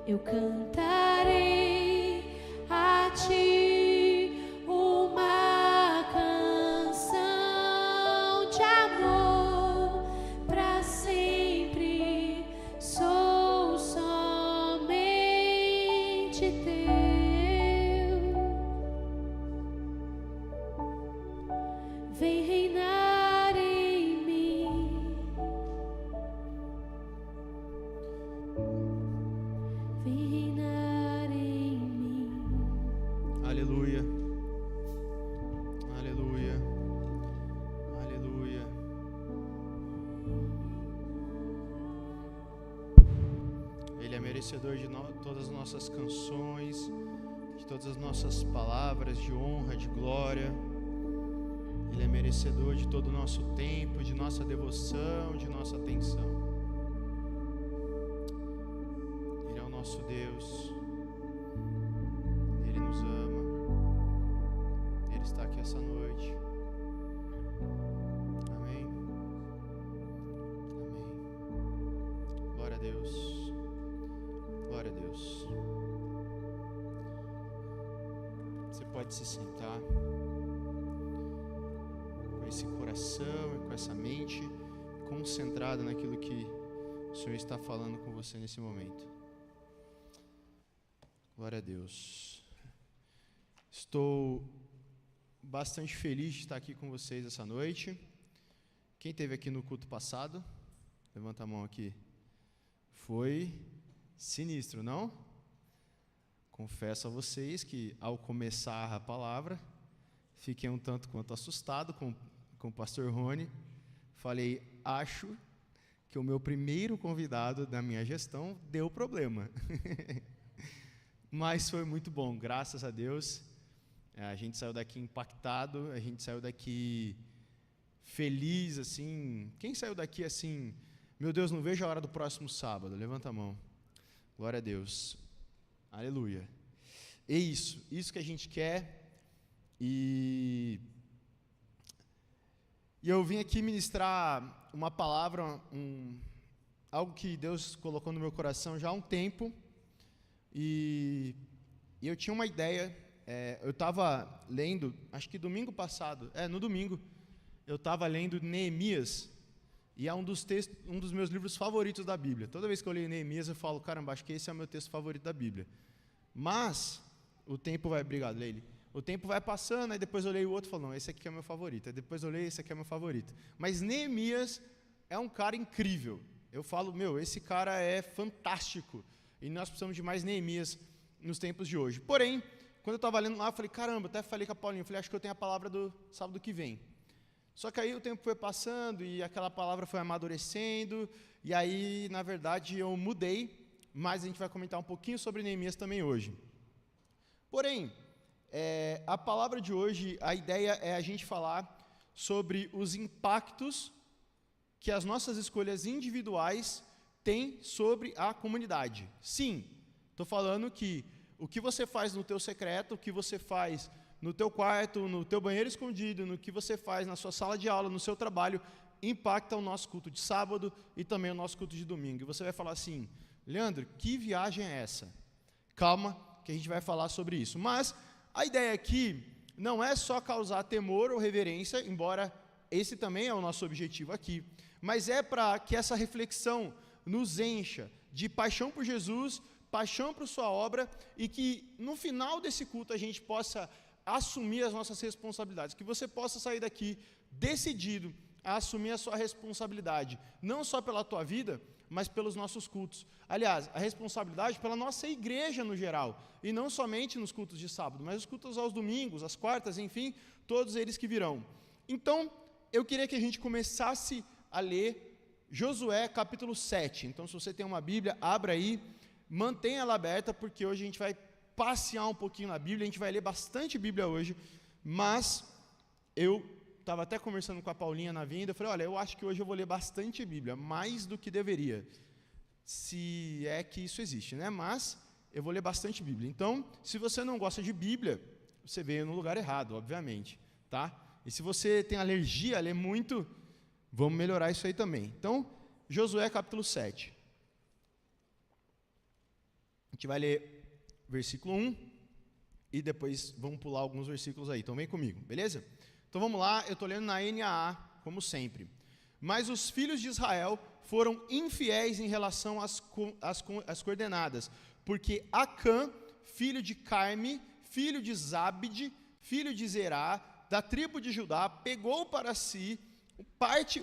eu cantarei a ti uma canção de amor para sempre. Sou somente teu. Vem reinar em mim. Vem reinar em mim. Aleluia. Aleluia. Aleluia. Ele é merecedor de todas as nossas canções, de todas as nossas palavras de honra, de glória. Ele é merecedor de todo o nosso tempo, de nossa devoção, de nossa atenção. Ele é o nosso Deus. Ele nos ama. Ele está aqui essa noite. Amém. Amém. Glória a Deus. Glória a Deus. Você pode se sentar com esse coração e com essa mente concentrada naquilo que o Senhor está falando com você nesse momento. Glória a Deus. Estou bastante feliz de estar aqui com vocês essa noite. Quem esteve aqui no culto passado? Levanta a mão aqui. Foi sinistro, não? Confesso a vocês que ao começar a palavra, fiquei um tanto quanto assustado com o pastor Rony. Falei, acho que o meu primeiro convidado da minha gestão deu problema. Mas foi muito bom, graças a Deus. A gente saiu daqui impactado, a gente saiu daqui feliz, assim. Quem saiu daqui assim, meu Deus, não vejo a hora do próximo sábado? Levanta a mão. Glória a Deus. Aleluia. É isso que a gente quer. E eu vim aqui ministrar uma palavra, algo que Deus colocou no meu coração já há um tempo. E eu tinha uma ideia. Eu estava lendo, acho que domingo passado, no domingo, eu estava lendo Neemias. E é um dos meus livros favoritos da Bíblia. Toda vez que eu leio Neemias, eu falo, caramba, acho que esse é o meu texto favorito da Bíblia. Mas o tempo vai... Obrigado, Leile. O tempo vai passando, aí depois eu leio o outro e falo, não, esse aqui é meu favorito. Aí depois eu leio, esse aqui é meu favorito. Mas Neemias é um cara incrível. Eu falo, esse cara é fantástico. E nós precisamos de mais Neemias nos tempos de hoje. Porém, quando eu estava lendo lá, eu falei, caramba, até falei com a Paulinha, eu falei, acho que eu tenho a palavra do sábado que vem. Só que aí o tempo foi passando e aquela palavra foi amadurecendo. E aí, na verdade, eu mudei. Mas a gente vai comentar um pouquinho sobre Neemias também hoje. Porém, a palavra de hoje, a ideia é a gente falar sobre os impactos que as nossas escolhas individuais têm sobre a comunidade. Sim, estou falando que o que você faz no teu secreto, o que você faz no teu quarto, no teu banheiro escondido, no que você faz na sua sala de aula, no seu trabalho, impacta o nosso culto de sábado e também o nosso culto de domingo. E você vai falar assim, Leandro, que viagem é essa? Calma, que a gente vai falar sobre isso. Mas a ideia aqui não é só causar temor ou reverência, embora esse também é o nosso objetivo aqui, mas é para que essa reflexão nos encha de paixão por Jesus, paixão por sua obra, e que no final desse culto a gente possa assumir as nossas responsabilidades, que você possa sair daqui decidido a assumir a sua responsabilidade, não só pela tua vida, mas pelos nossos cultos. Aliás, a responsabilidade pela nossa igreja no geral, e não somente nos cultos de sábado, mas os cultos aos domingos, às quartas, enfim, todos eles que virão. Então, eu queria que a gente começasse a ler Josué capítulo 7. Então, se você tem uma Bíblia, abra aí, mantenha ela aberta, porque hoje a gente vai passear um pouquinho na Bíblia, a gente vai ler bastante Bíblia hoje, mas eu estava até conversando com a Paulinha na vinda, eu falei, olha, eu acho que hoje eu vou ler bastante Bíblia, mais do que deveria, se é que isso existe, né? Mas eu vou ler bastante Bíblia. Então, se você não gosta de Bíblia, você veio no lugar errado, obviamente, tá? E se você tem alergia a ler muito, vamos melhorar isso aí também. Então, Josué capítulo 7. gente vai ler versículo 1 e depois vamos pular alguns versículos aí. Então vem comigo, beleza? Então vamos lá, eu estou lendo na NAA, como sempre. Mas os filhos de Israel foram infiéis em relação às coordenadas, porque Acã, filho de Carme, filho de Zabde, filho de Zerá, da tribo de Judá, pegou para si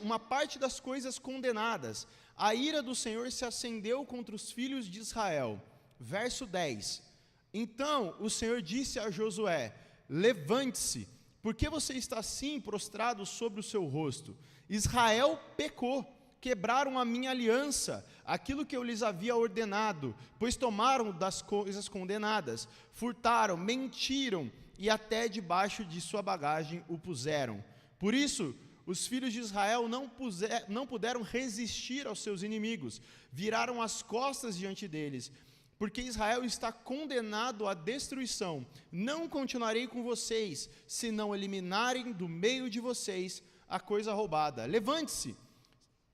uma parte das coisas condenadas. A ira do Senhor se acendeu contra os filhos de Israel. Verso 10. Então o Senhor disse a Josué: levante-se, porque você está assim prostrado sobre o seu rosto? Israel pecou, quebraram a minha aliança, aquilo que eu lhes havia ordenado, pois tomaram das coisas condenadas, furtaram, mentiram, e até debaixo de sua bagagem o puseram. Por isso, os filhos de Israel não puderam resistir aos seus inimigos, viraram as costas diante deles, porque Israel está condenado à destruição. Não continuarei com vocês, se não eliminarem do meio de vocês a coisa roubada. Levante-se,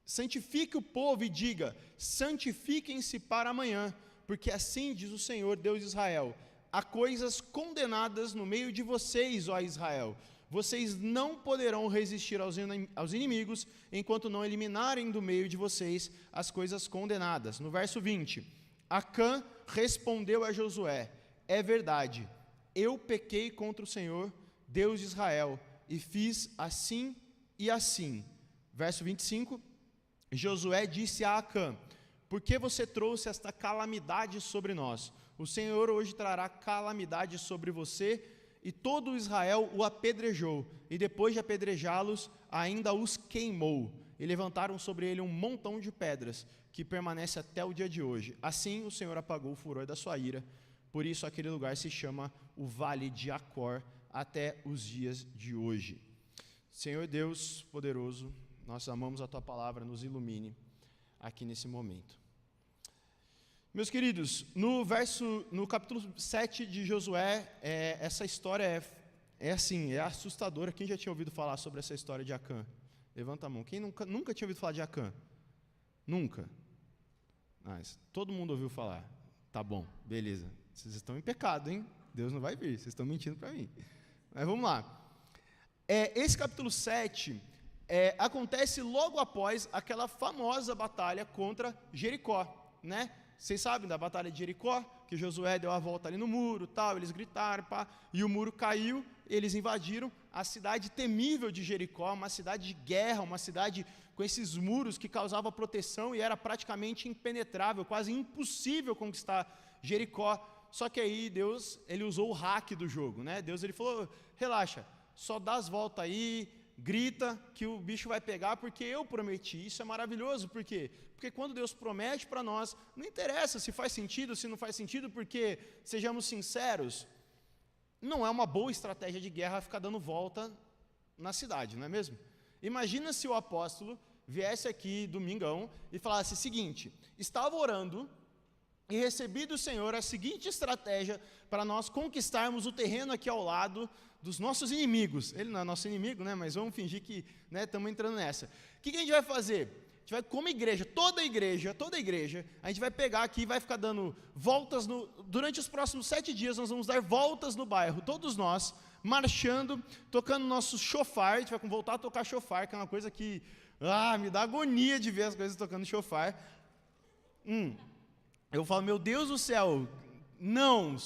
santifique o povo e diga: santifiquem-se para amanhã, porque assim diz o Senhor, Deus de Israel: há coisas condenadas no meio de vocês, ó Israel. Vocês não poderão resistir aos inimigos, enquanto não eliminarem do meio de vocês as coisas condenadas. No verso 20, Acã respondeu a Josué: é verdade, eu pequei contra o Senhor, Deus de Israel, e fiz assim e assim. Verso 25, Josué disse a Acã: por que você trouxe esta calamidade sobre nós? O Senhor hoje trará calamidade sobre você. E todo Israel o apedrejou, e depois de apedrejá-los, ainda os queimou, e levantaram sobre ele um montão de pedras, que permanece até o dia de hoje. Assim o Senhor apagou o furor da sua ira, por isso aquele lugar se chama o Vale de Acor, até os dias de hoje. Senhor Deus poderoso, nós amamos a Tua palavra, nos ilumine aqui nesse momento. Meus queridos, no capítulo 7 de Josué, essa história é assustadora. Quem já tinha ouvido falar sobre essa história de Acã? Levanta a mão. Quem nunca tinha ouvido falar de Acã? Nunca? Todo mundo ouviu falar. Tá bom, beleza. Vocês estão em pecado, hein? Deus não vai vir, vocês estão mentindo para mim. Mas vamos lá. Esse capítulo 7 acontece logo após aquela famosa batalha contra Jericó, né? Vocês sabem da batalha de Jericó, que Josué deu a volta ali no muro, tal, eles gritaram, e o muro caiu, eles invadiram a cidade temível de Jericó, uma cidade de guerra, uma cidade com esses muros que causava proteção e era praticamente impenetrável, quase impossível conquistar Jericó. Só que aí Deus, ele usou o hack do jogo, né? Deus, ele falou: relaxa, só dá as voltas aí, grita que o bicho vai pegar, porque eu prometi. Isso é maravilhoso, por quê? Porque quando Deus promete para nós, não interessa se faz sentido, se não faz sentido, porque, sejamos sinceros, não é uma boa estratégia de guerra ficar dando volta na cidade, não é mesmo? Imagina se o apóstolo viesse aqui domingão e falasse o seguinte: estava orando e recebi do Senhor a seguinte estratégia para nós conquistarmos o terreno aqui ao lado dos nossos inimigos. Ele não é nosso inimigo, né? Mas vamos fingir que estamos entrando nessa. O que a gente vai fazer? A gente vai, como igreja, toda igreja, a gente vai pegar aqui e vai ficar dando voltas, durante os próximos 7 dias, nós vamos dar voltas no bairro, todos nós, marchando, tocando nosso chofar. A gente vai voltar a tocar chofar, que é uma coisa que, me dá agonia de ver as coisas tocando chofar. Eu falo: meu Deus do céu, não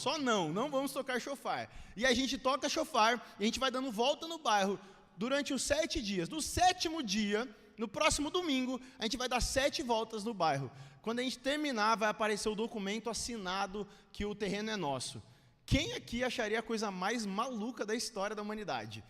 vamos tocar chofar. E a gente toca chofar, e a gente vai dando volta no bairro, durante os 7 dias. No 7º dia, no próximo domingo, a gente vai dar 7 voltas no bairro. Quando a gente terminar, vai aparecer o documento assinado que o terreno é nosso. Quem aqui acharia a coisa mais maluca da história da humanidade?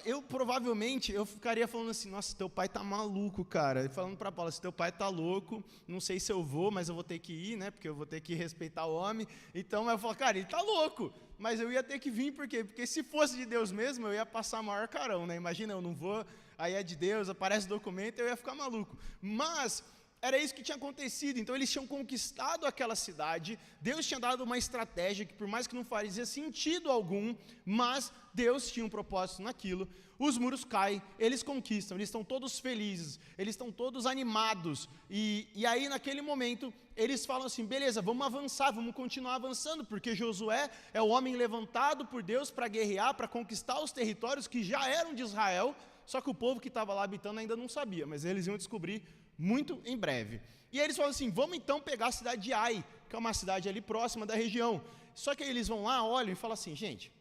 Eu provavelmente, eu ficaria falando assim: nossa, teu pai tá maluco, cara. E falando para Paula: se teu pai tá louco, não sei se eu vou, mas eu vou ter que ir, né? Porque eu vou ter que respeitar o homem. Então eu falo: cara, ele tá louco. Mas eu ia ter que vir, por quê? Porque se fosse de Deus mesmo, eu ia passar maior carão, né? Imagina, eu não vou, aí é de Deus, aparece o documento, eu ia ficar maluco. Mas era isso que tinha acontecido. Então eles tinham conquistado aquela cidade, Deus tinha dado uma estratégia que, por mais que não fazia sentido algum, mas Deus tinha um propósito naquilo. Os muros caem, eles conquistam, eles estão todos felizes, eles estão todos animados, e aí naquele momento eles falam assim, beleza, vamos avançar, vamos continuar avançando, porque Josué é o homem levantado por Deus para guerrear, para conquistar os territórios que já eram de Israel, só que o povo que estava lá habitando ainda não sabia, mas eles iam descobrir muito em breve. E aí eles falam assim, vamos então pegar a cidade de Ai, que é uma cidade ali próxima da região. Só que aí eles vão lá, olham e falam assim, gente,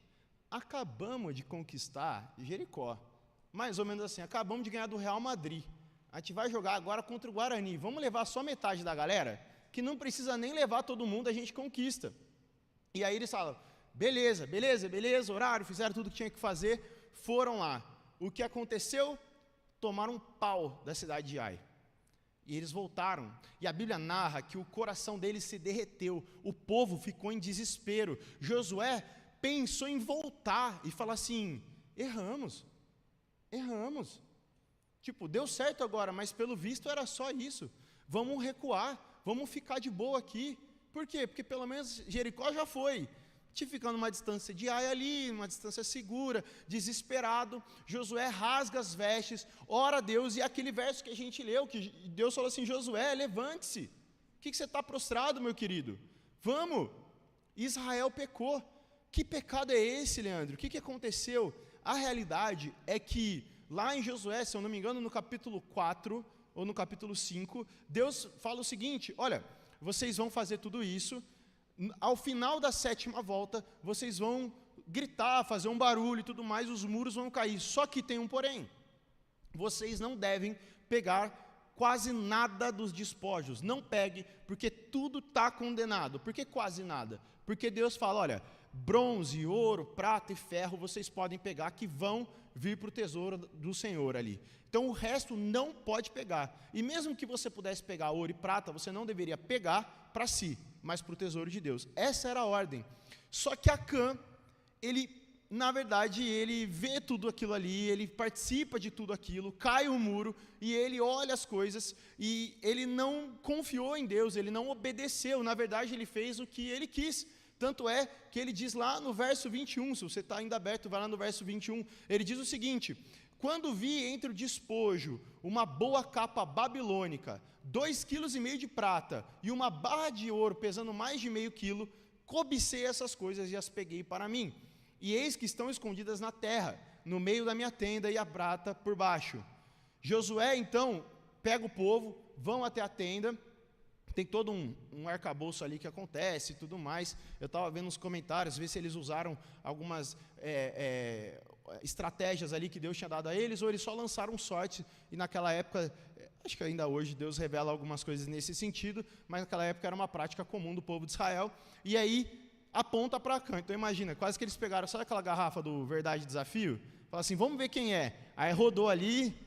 acabamos de conquistar Jericó, mais ou menos assim, acabamos de ganhar do Real Madrid, a gente vai jogar agora contra o Guarani, vamos levar só metade da galera, que não precisa nem levar todo mundo, a gente conquista. E aí eles falam, beleza, horário, fizeram tudo que tinha que fazer, foram lá. O que aconteceu? Tomaram um pau da cidade de Ai. E eles voltaram, e a Bíblia narra que o coração deles se derreteu, o povo ficou em desespero. Josué pensou em voltar e falar assim, erramos, tipo, deu certo agora, mas pelo visto era só isso, vamos recuar, vamos ficar de boa aqui. Por quê? Porque pelo menos Jericó já foi, te ficando numa distância de Ai ali, uma distância segura, desesperado. Josué rasga as vestes, ora a Deus, e aquele verso que a gente leu, que Deus falou assim, Josué, levante-se, o que você está prostrado, meu querido? Vamos, Israel pecou. Que pecado é esse, Leandro? O que aconteceu? A realidade é que lá em Josué, se eu não me engano, no capítulo 4 ou no capítulo 5, Deus fala o seguinte, olha, vocês vão fazer tudo isso, ao final da 7ª volta, vocês vão gritar, fazer um barulho e tudo mais, os muros vão cair, só que tem um porém, vocês não devem pegar quase nada dos despojos, não pegue, porque tudo está condenado. Por que quase nada? Porque Deus fala, olha, bronze, ouro, prata e ferro vocês podem pegar, que vão vir para o tesouro do Senhor ali. Então o resto não pode pegar. E mesmo que você pudesse pegar ouro e prata, você não deveria pegar para si, mas para o tesouro de Deus. Essa era a ordem. Só que Acã, na verdade, ele vê tudo aquilo ali, ele participa de tudo aquilo, cai o muro, e ele olha as coisas, e ele não confiou em Deus, ele não obedeceu, na verdade ele fez o que ele quis. Tanto é que ele diz lá no verso 21, se você está ainda aberto, vai lá no verso 21, ele diz o seguinte, quando vi entre o despojo uma boa capa babilônica, 2,5 kg de prata e uma barra de ouro pesando mais de meio quilo, cobicei essas coisas e as peguei para mim. E eis que estão escondidas na terra, no meio da minha tenda e a prata por baixo. Josué então pega o povo, vão até a tenda, tem todo um arcabouço ali que acontece e tudo mais. Eu estava vendo nos comentários, ver se eles usaram algumas estratégias ali que Deus tinha dado a eles, ou eles só lançaram sorte, e naquela época, acho que ainda hoje Deus revela algumas coisas nesse sentido, mas naquela época era uma prática comum do povo de Israel, e aí aponta para cá. Então imagina, quase que eles pegaram, sabe aquela garrafa do Verdade e Desafio? Fala assim, vamos ver quem é. Aí rodou ali.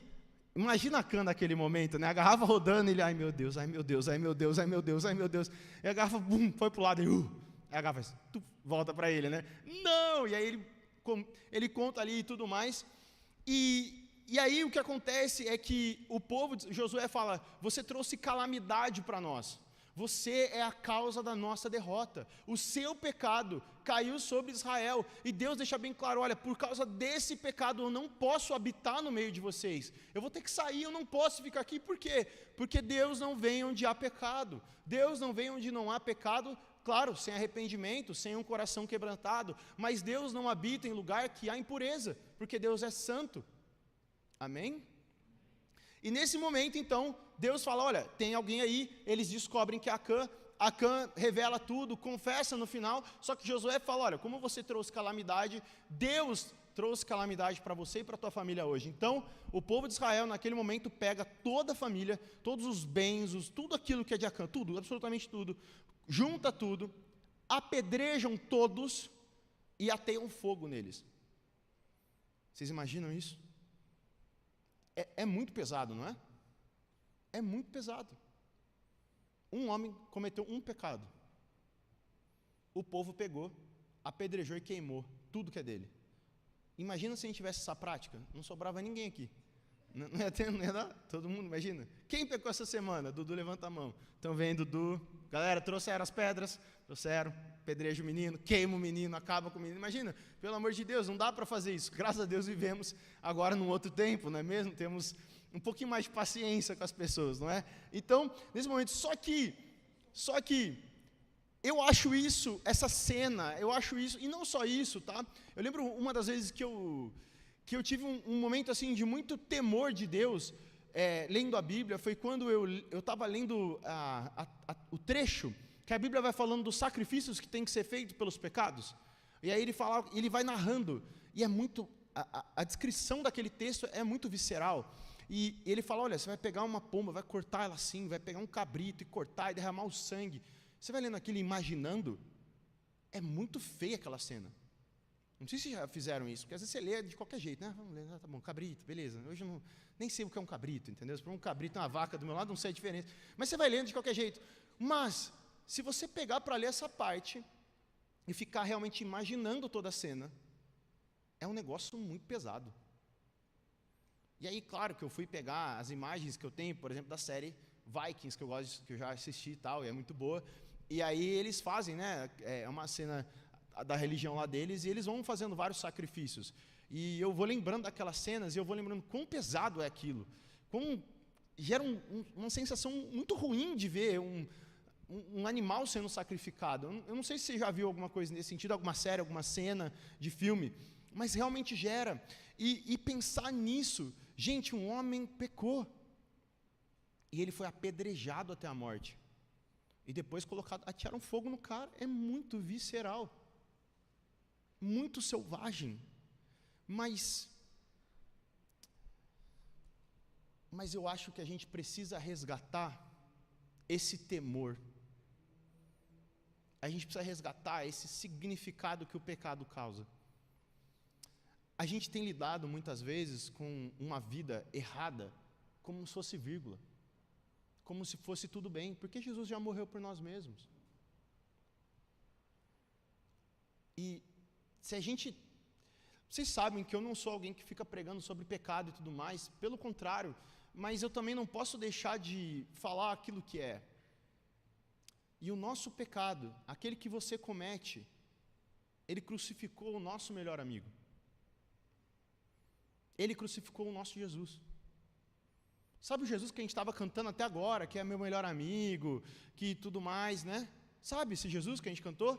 Imagina a Acã naquele momento, né? A garrafa rodando, ele, ai meu Deus, ai meu Deus, ai meu Deus, ai meu Deus, ai meu Deus. E a garrafa, bum, foi pro lado, e aí a garrafa volta para ele, né? Não! E aí ele conta ali e tudo mais. E aí o que acontece é que o povo, Josué fala, você trouxe calamidade para nós. Você é a causa da nossa derrota. O seu pecado caiu sobre Israel. E Deus deixa bem claro, olha, por causa desse pecado eu não posso habitar no meio de vocês. Eu vou ter que sair, eu não posso ficar aqui. Por quê? Porque Deus não vem onde há pecado. Deus não vem onde não há pecado, claro, sem arrependimento, sem um coração quebrantado. Mas Deus não habita em lugar que há impureza, porque Deus é santo. Amém? E nesse momento, então, Deus fala, olha, tem alguém aí, eles descobrem que Acã revela tudo, confessa no final, só que Josué fala, olha, como você trouxe calamidade, Deus trouxe calamidade para você e para a tua família hoje. Então, o povo de Israel, naquele momento, pega toda a família, todos os bens, tudo aquilo que é de Acã, tudo, absolutamente tudo, junta tudo, apedrejam todos e ateiam fogo neles. Vocês imaginam isso? É muito pesado, não é? É muito pesado. Um homem cometeu um pecado. O povo pegou, apedrejou e queimou tudo que é dele. Imagina se a gente tivesse essa prática, não sobrava ninguém aqui. Não ia dar? Todo mundo, imagina. Quem pecou essa semana? Dudu, levanta a mão. Então vem, Dudu. Galera, trouxeram as pedras? Trouxeram. Pedreja o menino, queima o menino, acaba com o menino. Imagina, pelo amor de Deus, não dá para fazer isso. Graças a Deus vivemos agora num outro tempo, não é mesmo? Temos um pouquinho mais de paciência com as pessoas, não é? Então, nesse momento, só que, eu acho isso, essa cena, eu acho isso, e não só isso, tá? Eu lembro uma das vezes que eu tive um momento assim de muito temor de Deus, lendo a Bíblia, foi quando eu estava lendo o trecho que a Bíblia vai falando dos sacrifícios que tem que ser feito pelos pecados, e aí ele vai narrando, e é muito, a descrição daquele texto é muito visceral, e ele fala, olha, você vai pegar uma pomba, vai cortar ela assim, vai pegar um cabrito e cortar e derramar o sangue, você vai lendo aquilo e imaginando, é muito feia aquela cena. Não sei se já fizeram isso, porque às vezes você lê de qualquer jeito, né? Vamos ler, tá bom, cabrito, beleza. Hoje eu nem sei o que é um cabrito, entendeu? Se for um cabrito e uma vaca do meu lado, não sei a diferença. Mas você vai lendo de qualquer jeito. Mas, se você pegar para ler essa parte e ficar realmente imaginando toda a cena, é um negócio muito pesado. E aí, claro que eu fui pegar as imagens que eu tenho, por exemplo, da série Vikings, que eu já assisti e tal, e é muito boa. E aí eles fazem, né? É uma cena da religião lá deles, e eles vão fazendo vários sacrifícios. E eu vou lembrando daquelas cenas, e eu vou lembrando quão pesado é aquilo. Gera uma sensação muito ruim de ver um animal sendo sacrificado. Eu não sei se você já viu alguma coisa nesse sentido, alguma série, alguma cena de filme, mas realmente gera. E pensar nisso, gente, um homem pecou, e ele foi apedrejado até a morte. E depois atiraram fogo no cara, é muito visceral. Muito selvagem, mas eu acho que a gente precisa resgatar esse temor, a gente precisa resgatar esse significado que o pecado causa. A gente tem lidado muitas vezes com uma vida errada, como se fosse vírgula, como se fosse tudo bem, porque Jesus já morreu por nós mesmos. E se a gente, vocês sabem que eu não sou alguém que fica pregando sobre pecado e tudo mais, pelo contrário, mas eu também não posso deixar de falar aquilo que é. E o nosso pecado, aquele que você comete, ele crucificou o nosso melhor amigo. Ele crucificou o nosso Jesus. Sabe o Jesus que a gente estava cantando até agora, que é meu melhor amigo, que tudo mais, né? Sabe esse Jesus que a gente cantou?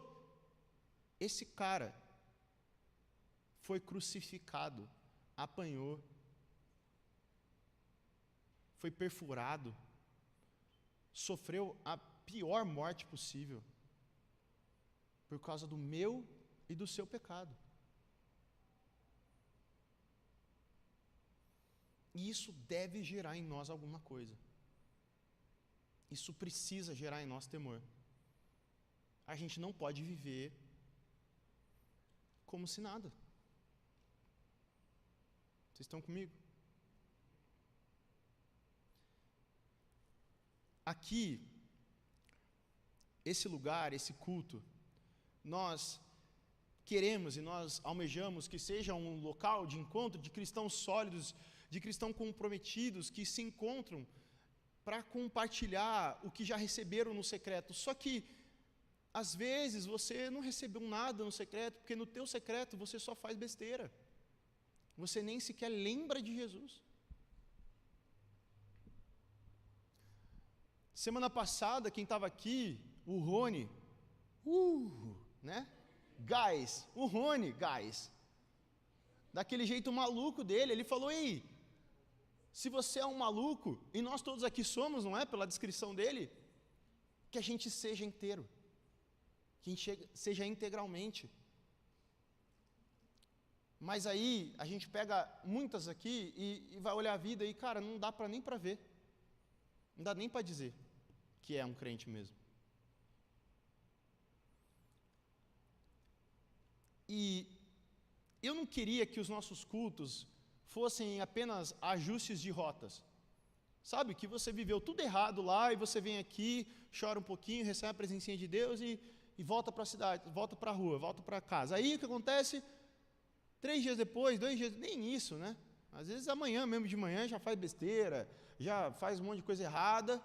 Esse cara foi crucificado, apanhou, foi perfurado, sofreu a pior morte possível, por causa do meu e do seu pecado. E isso deve gerar em nós alguma coisa. Isso precisa gerar em nós temor. A gente não pode viver como se nada. Vocês estão comigo? Aqui, esse lugar, esse culto, nós queremos e nós almejamos que seja um local de encontro de cristãos sólidos, de cristãos comprometidos, que se encontram para compartilhar o que já receberam no secreto. Só que, às vezes, você não recebeu nada no secreto, porque no teu secreto você só faz besteira. Você nem sequer lembra de Jesus. Semana passada, quem estava aqui, o Rony, né? Gás, o Rony, Gás. Daquele jeito maluco dele, ele falou, ei, se você é um maluco, e nós todos aqui somos, não é? Pela descrição dele, que a gente seja inteiro. Que a gente seja integralmente. Mas aí, a gente pega muitas aqui e vai olhar a vida e, cara, não dá nem para ver. Não dá nem para dizer que é um crente mesmo. E eu não queria que os nossos cultos fossem apenas ajustes de rotas. Sabe, que você viveu tudo errado lá e você vem aqui, chora um pouquinho, recebe a presencinha de Deus e volta para a cidade, volta para a rua, volta para casa. Aí o que acontece? 3 dias depois, 2 dias, nem isso, né? Às vezes amanhã mesmo de manhã já faz besteira, já faz um monte de coisa errada.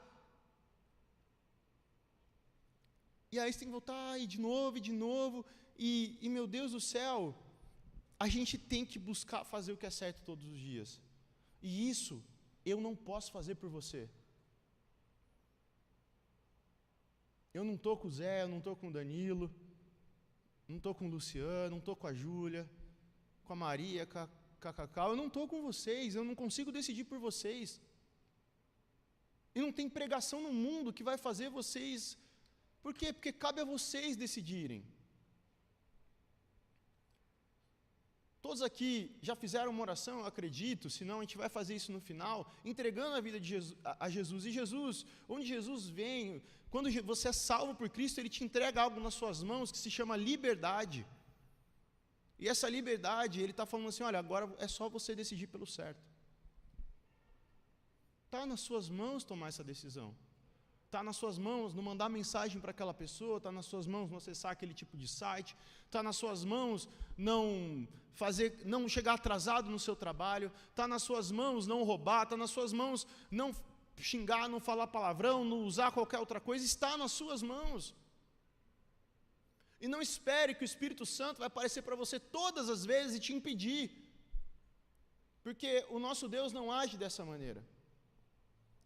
E aí você tem que voltar e de novo, e meu Deus do céu, a gente tem que buscar fazer o que é certo todos os dias. E isso eu não posso fazer por você. Eu não estou com o Zé, eu não estou com o Danilo, não estou com o Luciano, não estou com a Júlia, com a Maria, com a Cacau, eu não estou com vocês, eu não consigo decidir por vocês. E não tem pregação no mundo que vai fazer vocês. Por quê? Porque cabe a vocês decidirem. Todos aqui já fizeram uma oração, eu acredito, senão a gente vai fazer isso no final, entregando a vida de Jesus, a Jesus. E Jesus, onde Jesus vem, quando você é salvo por Cristo, Ele te entrega algo nas suas mãos que se chama liberdade. E essa liberdade, Ele está falando assim, olha, agora é só você decidir pelo certo. Está nas suas mãos tomar essa decisão. Está nas suas mãos não mandar mensagem para aquela pessoa, está nas suas mãos não acessar aquele tipo de site, está nas suas mãos não chegar atrasado no seu trabalho, está nas suas mãos não roubar, está nas suas mãos não xingar, não falar palavrão, não usar qualquer outra coisa, está nas suas mãos. E não espere que o Espírito Santo vai aparecer para você todas as vezes e te impedir, porque o nosso Deus não age dessa maneira.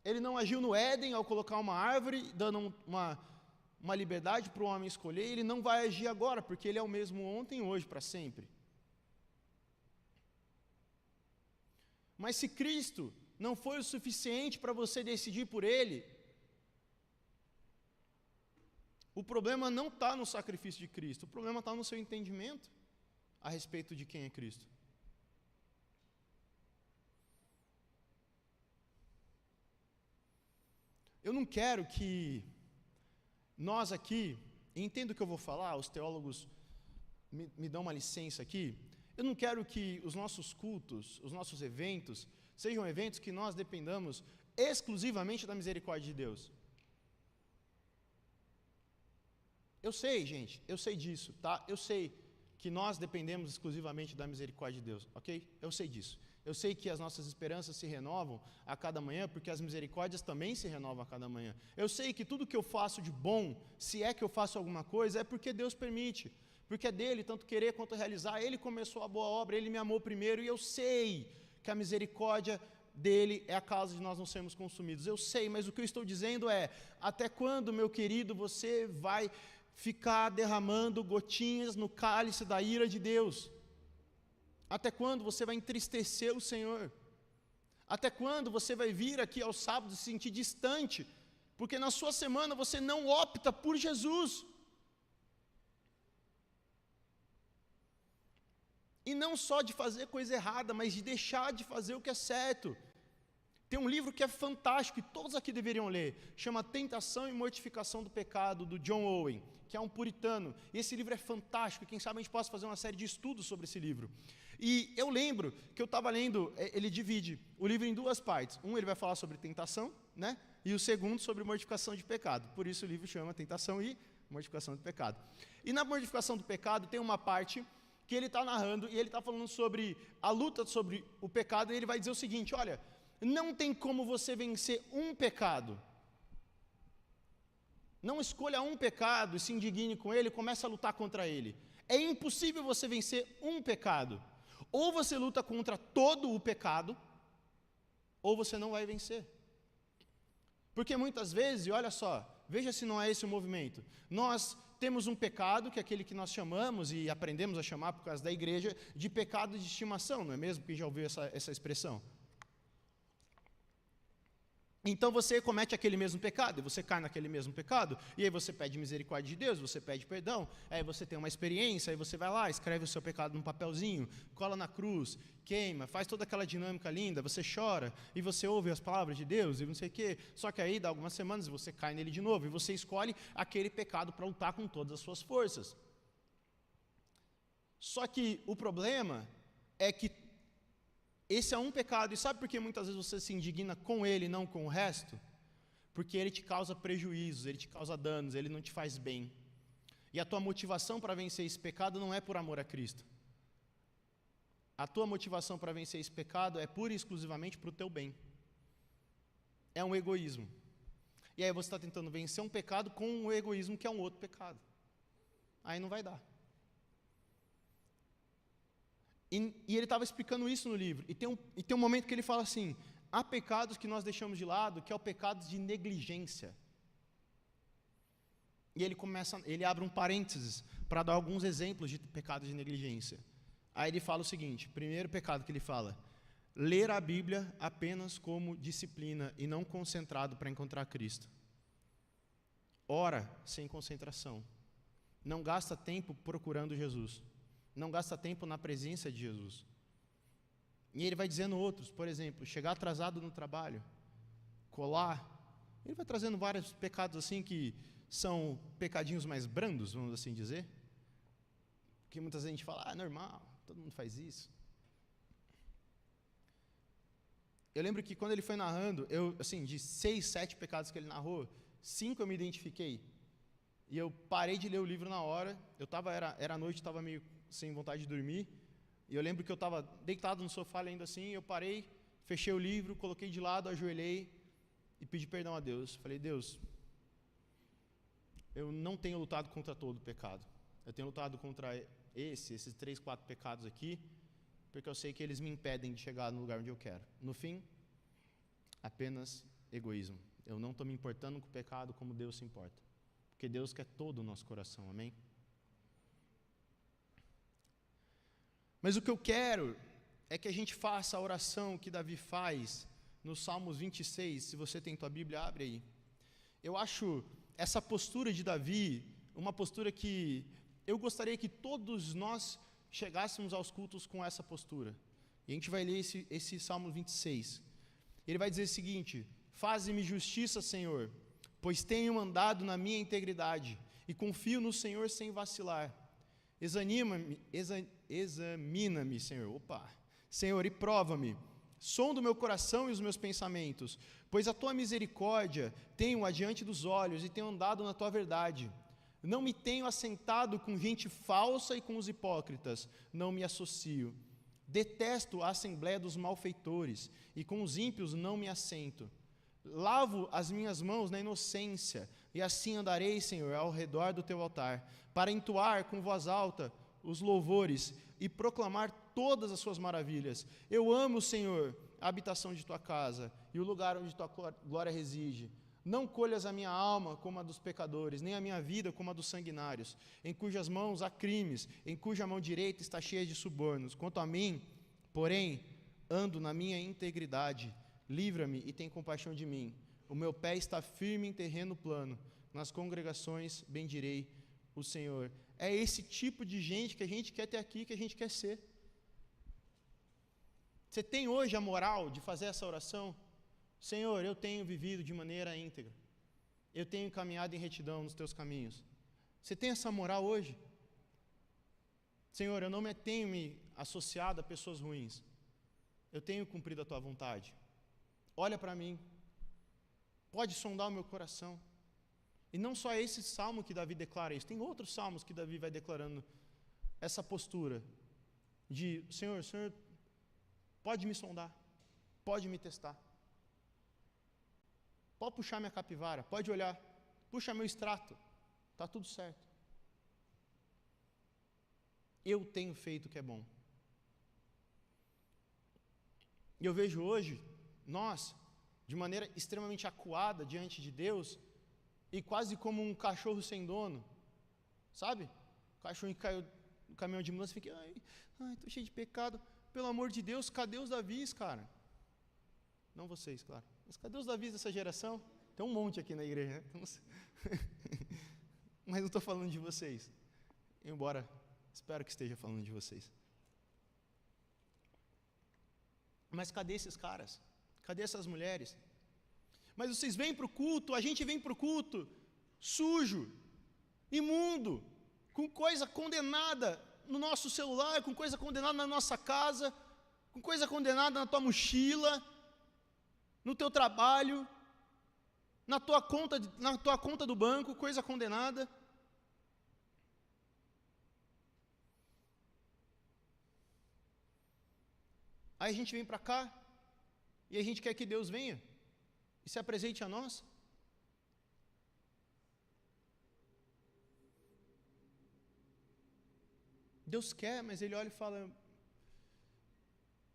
Ele não agiu no Éden ao colocar uma árvore, dando uma liberdade para o homem escolher, ele não vai agir agora, porque ele é o mesmo ontem, hoje, para sempre. Mas se Cristo não foi o suficiente para você decidir por Ele, o problema não está no sacrifício de Cristo, o problema está no seu entendimento a respeito de quem é Cristo. Eu não quero que nós aqui, e entendo o que eu vou falar, os teólogos me dão uma licença aqui, eu não quero que os nossos cultos, os nossos eventos, sejam eventos que nós dependamos exclusivamente da misericórdia de Deus. Eu sei, gente, eu sei disso, tá? Eu sei que nós dependemos exclusivamente da misericórdia de Deus, ok? Eu sei disso. Eu sei que as nossas esperanças se renovam a cada manhã, porque as misericórdias também se renovam a cada manhã. Eu sei que tudo que eu faço de bom, se é que eu faço alguma coisa, é porque Deus permite. Porque é dele, tanto querer quanto realizar. Ele começou a boa obra, ele me amou primeiro, e eu sei que a misericórdia dele é a causa de nós não sermos consumidos. Eu sei, mas o que eu estou dizendo é, até quando, meu querido, você vai ficar derramando gotinhas no cálice da ira de Deus? Até quando você vai entristecer o Senhor? Até quando você vai vir aqui aos sábados se sentir distante? Porque na sua semana você não opta por Jesus. E não só de fazer coisa errada, mas de deixar de fazer o que é certo. Tem um livro que é fantástico e todos aqui deveriam ler, chama Tentação e Mortificação do Pecado, do John Owen, que é um puritano. E esse livro é fantástico, quem sabe a gente possa fazer uma série de estudos sobre esse livro. E eu lembro que eu estava lendo, ele divide o livro em duas partes. Um ele vai falar sobre tentação, né? E o segundo sobre mortificação de pecado. Por isso o livro chama Tentação e Mortificação de Pecado. E na mortificação do pecado tem uma parte que ele está narrando e ele está falando sobre a luta sobre o pecado, e ele vai dizer o seguinte, olha, não tem como você vencer um pecado. Não escolha um pecado e se indigne com ele e comece a lutar contra ele. É impossível você vencer um pecado. Ou você luta contra todo o pecado, ou você não vai vencer. Porque muitas vezes, e olha só, veja se não é esse o movimento, nós temos um pecado, que é aquele que nós chamamos, e aprendemos a chamar por causa da igreja, de pecado de estimação, não é mesmo? Quem já ouviu essa expressão? Então você comete aquele mesmo pecado, e você cai naquele mesmo pecado, e aí você pede misericórdia de Deus, você pede perdão, aí você tem uma experiência, aí você vai lá, escreve o seu pecado num papelzinho, cola na cruz, queima, faz toda aquela dinâmica linda, você chora, e você ouve as palavras de Deus, e não sei o quê, só que aí dá algumas semanas e você cai nele de novo, e você escolhe aquele pecado para lutar com todas as suas forças. Só que o problema é que esse é um pecado, e sabe por que muitas vezes você se indigna com ele e não com o resto? Porque ele te causa prejuízos, ele te causa danos, ele não te faz bem. E a tua motivação para vencer esse pecado não é por amor a Cristo. a tua motivação para vencer esse pecado é pura e exclusivamente para o teu bem. É um egoísmo. E aí você está tentando vencer um pecado com um egoísmo que é um outro pecado. Aí não vai dar. E ele estava explicando isso no livro. E tem um momento que ele fala assim, há pecados que nós deixamos de lado, que é o pecado de negligência. E ele abre um parênteses para dar alguns exemplos de pecados de negligência. Aí ele fala o seguinte, primeiro pecado que ele fala, ler a Bíblia apenas como disciplina e não concentrado para encontrar Cristo. Ora sem concentração. Não gasta tempo procurando Jesus. Não gasta tempo na presença de Jesus. E ele vai dizendo outros, por exemplo, chegar atrasado no trabalho, colar. Ele vai trazendo vários pecados assim que são pecadinhos mais brandos, vamos assim dizer. Que muita gente fala, normal, todo mundo faz isso. Eu lembro que quando ele foi narrando, de 6, 7 pecados que ele narrou, 5 eu me identifiquei. E eu parei de ler o livro na hora, era noite, estava meio sem vontade de dormir, e eu lembro que eu estava deitado no sofá lendo assim, eu parei, fechei o livro, coloquei de lado, ajoelhei e pedi perdão a Deus. Falei, Deus, eu não tenho lutado contra todo o pecado, eu tenho lutado contra esses 3, 4 pecados aqui, porque eu sei que eles me impedem de chegar no lugar onde eu quero. No fim, apenas egoísmo. Eu não estou me importando com o pecado como Deus se importa, porque Deus quer todo o nosso coração, amém? Mas o que eu quero é que a gente faça a oração que Davi faz no Salmos 26, se você tem tua Bíblia, abre aí. Eu acho essa postura de Davi uma postura que eu gostaria que todos nós chegássemos aos cultos com essa postura. E a gente vai ler esse Salmo 26. Ele vai dizer o seguinte, faze-me justiça, Senhor, pois tenho andado na minha integridade e confio no Senhor sem vacilar. Examina-me, Senhor, Senhor, e prova-me, sonda o meu coração e os meus pensamentos, pois a tua misericórdia tenho adiante dos olhos e tenho andado na tua verdade. Não me tenho assentado com gente falsa e com os hipócritas, não me associo. Detesto a assembléia dos malfeitores e com os ímpios não me assento. Lavo as minhas mãos na inocência e assim andarei, Senhor, ao redor do teu altar, para entoar com voz alta os louvores e proclamar todas as suas maravilhas. Eu amo, Senhor, a habitação de tua casa e o lugar onde tua glória reside. Não colhas a minha alma como a dos pecadores, nem a minha vida como a dos sanguinários, em cujas mãos há crimes, em cuja mão direita está cheia de subornos. Quanto a mim, porém, ando na minha integridade. Livra-me e tem compaixão de mim. O meu pé está firme em terreno plano. Nas congregações bendirei o Senhor. É esse tipo de gente que a gente quer ter aqui, que a gente quer ser. Você tem hoje a moral de fazer essa oração? Senhor, eu tenho vivido de maneira íntegra. Eu tenho caminhado em retidão nos teus caminhos. Você tem essa moral hoje? Senhor, eu não tenho me associado a pessoas ruins. Eu tenho cumprido a tua vontade. Olha para mim. Pode sondar o meu coração. E não só esse salmo que Davi declara isso. Tem outros salmos que Davi vai declarando essa postura de, Senhor, pode me sondar. Pode me testar. Pode puxar minha capivara, pode olhar, puxa meu extrato, está tudo certo. Eu tenho feito o que é bom. E eu vejo hoje, nós, de maneira extremamente acuada diante de Deus, e quase como um cachorro sem dono, sabe? O cachorro que caiu no caminhão de mudança, fica, estou cheio de pecado, pelo amor de Deus, cadê os Davis, cara? Não vocês, claro. Mas cadê os Davis dessa geração? Tem um monte aqui na igreja, né? Mas não estou falando de vocês. Embora, espero que esteja falando de vocês. Mas cadê esses caras? Cadê essas mulheres? Mas vocês vêm para o culto, a gente vem para o culto, sujo, imundo, com coisa condenada no nosso celular, com coisa condenada na nossa casa, com coisa condenada na tua mochila, no teu trabalho, na tua conta do banco, coisa condenada. Aí a gente vem para cá e a gente quer que Deus venha e se apresente a nós. Deus quer, mas Ele olha e fala: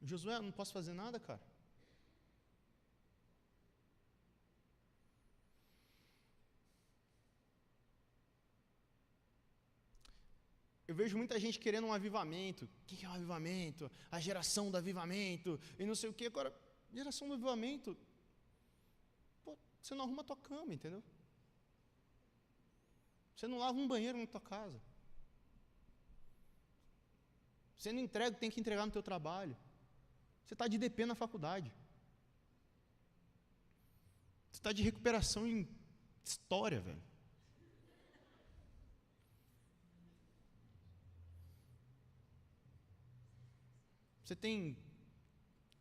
Josué, eu não posso fazer nada, cara. Eu vejo muita gente querendo um avivamento. O que é um avivamento? A geração do avivamento. E não sei o que. Agora, geração do avivamento. Pô, você não arruma a tua cama, entendeu? Você não lava um banheiro na tua casa. Você não entrega o que tem que entregar no teu trabalho. Você está de DP na faculdade. Você está de recuperação em história, velho. Você tem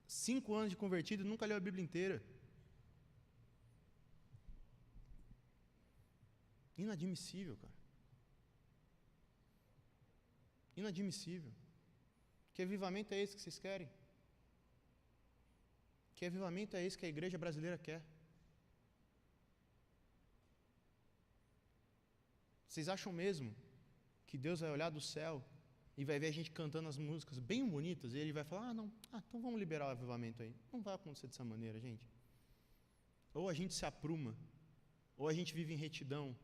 5 anos de convertido e nunca leu a Bíblia inteira. Inadmissível, cara. Inadmissível. Que avivamento é esse que vocês querem? Que avivamento é esse que a igreja brasileira quer? Vocês acham mesmo que Deus vai olhar do céu e vai ver a gente cantando as músicas bem bonitas e Ele vai falar: não, então vamos liberar o avivamento aí? Não vai acontecer dessa maneira, gente. Ou a gente se apruma, ou a gente vive em retidão,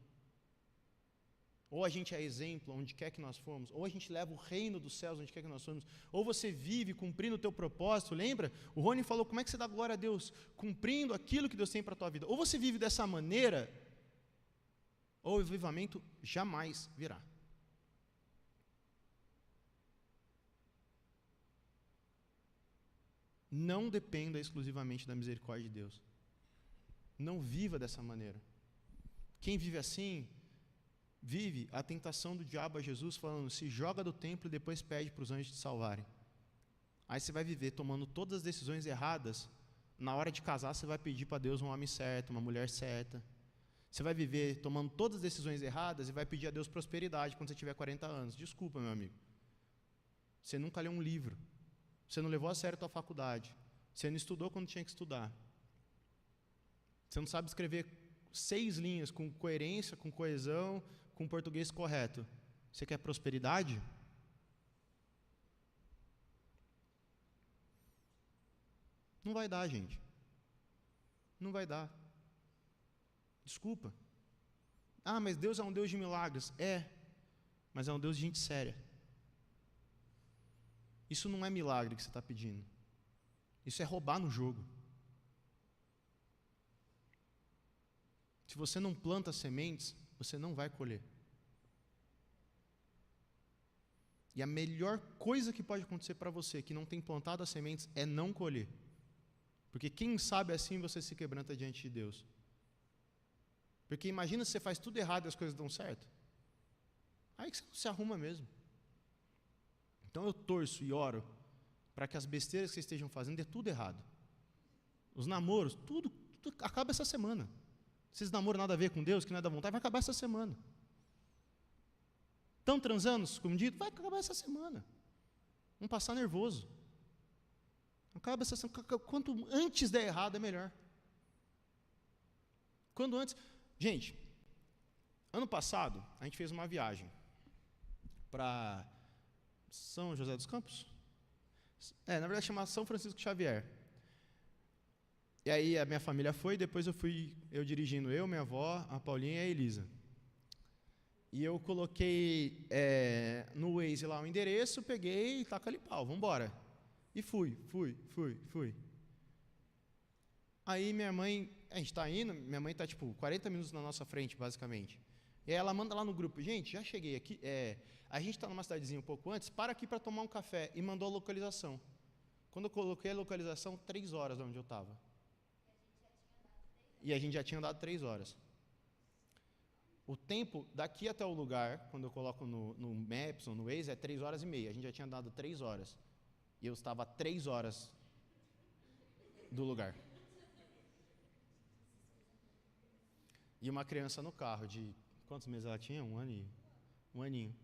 ou a gente é exemplo onde quer que nós formos, ou a gente leva o reino dos céus onde quer que nós formos, ou você vive cumprindo o teu propósito. Lembra? O Rony falou: como é que você dá glória a Deus? Cumprindo aquilo que Deus tem para a tua vida. Ou você vive dessa maneira, ou o avivamento jamais virá. Não dependa exclusivamente da misericórdia de Deus. Não viva dessa maneira. Quem vive assim, vive a tentação do diabo a Jesus, falando: se joga do templo e depois pede para os anjos te salvarem. Aí você vai viver tomando todas as decisões erradas. Na hora de casar, você vai pedir para Deus um homem certo, uma mulher certa. Você vai viver tomando todas as decisões erradas e vai pedir a Deus prosperidade quando você tiver 40 anos. Desculpa, meu amigo. Você nunca leu um livro. Você não levou a sério a tua faculdade. Você não estudou quando tinha que estudar. Você não sabe escrever 6 linhas com coerência, com coesão, com português correto. Você quer prosperidade? Não vai dar, gente. Não vai dar. Desculpa. Mas Deus é um Deus de milagres. Mas é um Deus de gente séria. Isso não é milagre que você está pedindo. Isso é roubar no jogo. Se você não planta sementes, você não vai colher. E a melhor coisa que pode acontecer para você que não tem plantado as sementes é não colher. Porque quem sabe assim você se quebranta diante de Deus. Porque imagina se você faz tudo errado e as coisas dão certo. Aí que você não se arruma mesmo. Então eu torço e oro para que as besteiras que vocês estejam fazendo dê tudo errado. Os namoros, tudo acaba essa semana. Esses namoros nada a ver com Deus, que não é da vontade, vai acabar essa semana. Estão transando escondido? Vai acabar essa semana. Vão passar nervoso. Acaba essa semana. Quanto antes der errado, é melhor. Quando antes... Gente, ano passado, a gente fez uma viagem para São José dos Campos? Na verdade chama São Francisco Xavier. E aí a minha família foi, depois eu dirigindo, minha avó, a Paulinha e a Elisa. E eu coloquei no Waze lá o endereço, peguei e taca ali pau, vamos embora. E fui. Aí minha mãe, a gente está indo, minha mãe está 40 minutos na nossa frente, basicamente. E aí ela manda lá no grupo: gente, já cheguei aqui, a gente está numa cidadezinha um pouco antes, para aqui para tomar um café, e mandou a localização. Quando eu coloquei a localização, 3 horas de onde eu estava. E a gente já tinha andado 3 horas. O tempo daqui até o lugar, quando eu coloco no Maps ou no Waze, é 3 horas e meia. A gente já tinha andado 3 horas. E eu estava a 3 horas do lugar. E uma criança no carro, de quantos meses ela tinha? 1 ano um aninho.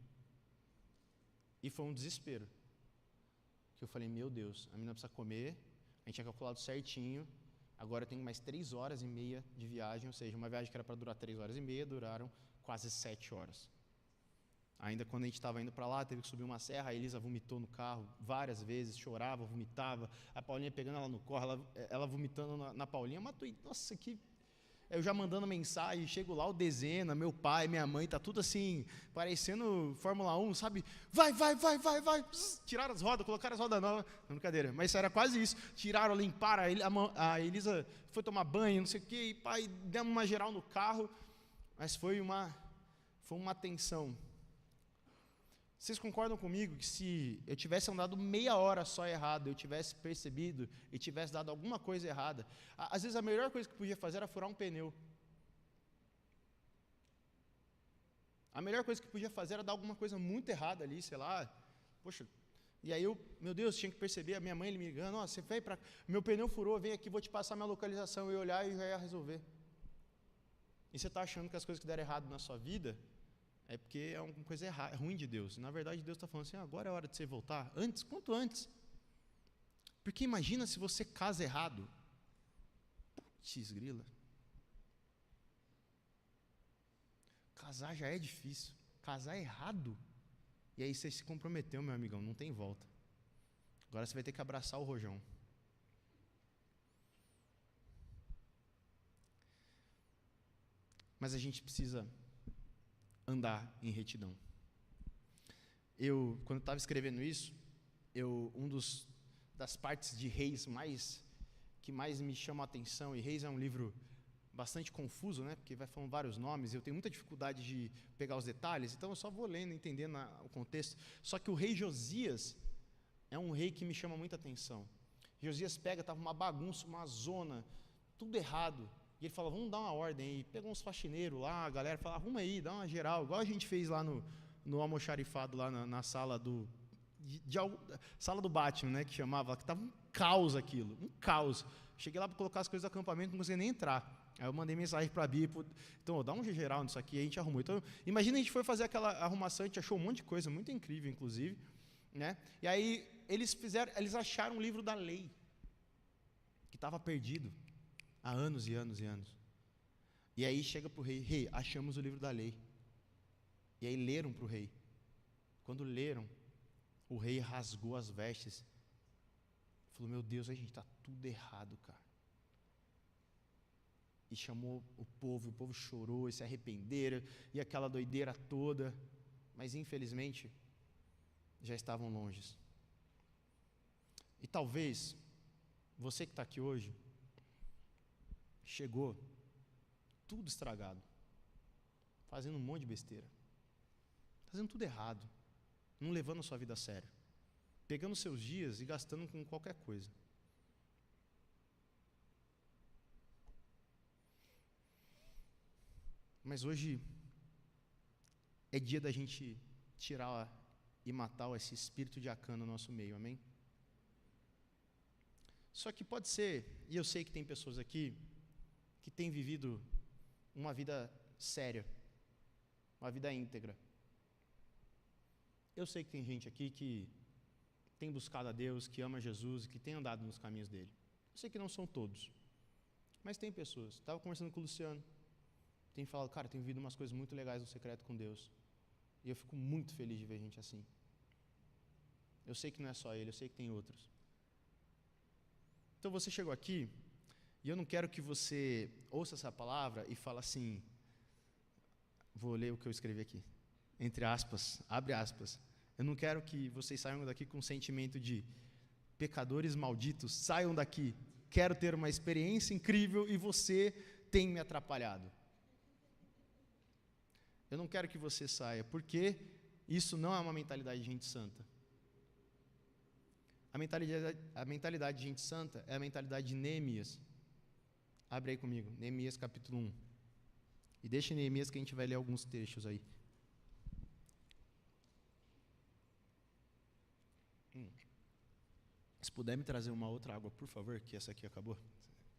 E foi um desespero. que eu falei, meu Deus, a menina precisa comer, a gente tinha calculado certinho, agora eu tenho mais 3 horas e meia de viagem, ou seja, uma viagem que era para durar 3 horas e meia, duraram quase 7 horas. Ainda quando a gente estava indo para lá, teve que subir uma serra, a Elisa vomitou no carro várias vezes, chorava, vomitava, a Paulinha pegando ela no colo, ela vomitando na Paulinha, nossa, que... Eu já mandando mensagem, chego lá, o Dezena, meu pai, minha mãe, tá tudo assim, parecendo Fórmula 1, sabe? Vai, tiraram as rodas, colocaram as rodas novas, não, brincadeira, mas era quase isso, tiraram, limparam, a Elisa foi tomar banho, não sei o quê, e pai, demos uma geral no carro, mas foi uma tensão. Vocês concordam comigo que se eu tivesse andado meia hora só errado, eu tivesse percebido e tivesse dado alguma coisa errada, às vezes a melhor coisa que eu podia fazer era furar um pneu. A melhor coisa que eu podia fazer era dar alguma coisa muito errada ali, sei lá, poxa, e aí meu Deus, tinha que perceber, a minha mãe me ligando, você veio para... Meu pneu furou, vem aqui, vou te passar minha localização, eu ia olhar e já ia resolver. E você está achando que as coisas que deram errado na sua vida é porque é uma coisa errada, é ruim de Deus. Na verdade, Deus está falando assim, agora é hora de você voltar. Antes, quanto antes. Porque imagina se você casa errado. Putz, grila. Casar já é difícil. Casar errado. E aí você se comprometeu, meu amigão, não tem volta. Agora você vai ter que abraçar o rojão. Mas a gente precisa andar em retidão. Quando eu estava escrevendo isso, das partes de Reis que mais me chama a atenção, e Reis é um livro bastante confuso, né, porque vai falando vários nomes, e eu tenho muita dificuldade de pegar os detalhes, então eu só vou lendo, entendendo o contexto. Só que o rei Josias é um rei que me chama muita atenção. Josias estava uma bagunça, uma zona, tudo errado. E ele fala, vamos dar uma ordem aí. Pegou uns faxineiros lá, a galera fala, arruma aí, dá uma geral. Igual a gente fez lá no almoxarifado, lá na sala sala do Batman, né, que chamava, que estava um caos aquilo, um caos. Cheguei lá para colocar as coisas do acampamento, não conseguia nem entrar. Aí eu mandei mensagem para a Bia, então, dá um geral nisso aqui, a gente arrumou. Então, imagina a gente foi fazer aquela arrumação, a gente achou um monte de coisa, muito incrível, inclusive, né? E aí eles acharam um livro da lei, que estava perdido há anos e anos e anos. E aí chega para o rei, achamos o livro da lei. E aí leram para o rei. Quando leram, o rei rasgou as vestes. Falou, meu Deus, a gente está tudo errado, cara. E chamou o povo chorou, e se arrependeram, e aquela doideira toda. Mas infelizmente, já estavam longe. E talvez, você que está aqui hoje, chegou tudo estragado, fazendo um monte de besteira, fazendo tudo errado, não levando a sua vida a sério, pegando seus dias e gastando com qualquer coisa. Mas hoje é dia da gente tirar e matar esse espírito de Acã no nosso meio, amém? Só que pode ser, e eu sei que tem pessoas aqui que têm vivido uma vida séria, uma vida íntegra. Eu sei que tem gente aqui que tem buscado a Deus, que ama Jesus e que tem andado nos caminhos dele. Eu sei que não são todos, mas tem pessoas. Estava conversando com o Luciano, tem falado, cara, tem vivido umas coisas muito legais no secreto com Deus. E eu fico muito feliz de ver gente assim. Eu sei que não é só ele, eu sei que tem outros. Então você chegou aqui, e eu não quero que você ouça essa palavra e fale assim, vou ler o que eu escrevi aqui, entre aspas, abre aspas. Eu não quero que vocês saiam daqui com um sentimento de pecadores malditos, saiam daqui, quero ter uma experiência incrível e você tem me atrapalhado. Eu não quero que você saia, porque isso não é uma mentalidade de gente santa. A mentalidade de gente santa é a mentalidade de Neemias. Abre aí comigo, Neemias capítulo 1. E deixa Neemias que a gente vai ler alguns trechos aí. Se puder me trazer uma outra água, por favor, que essa aqui acabou.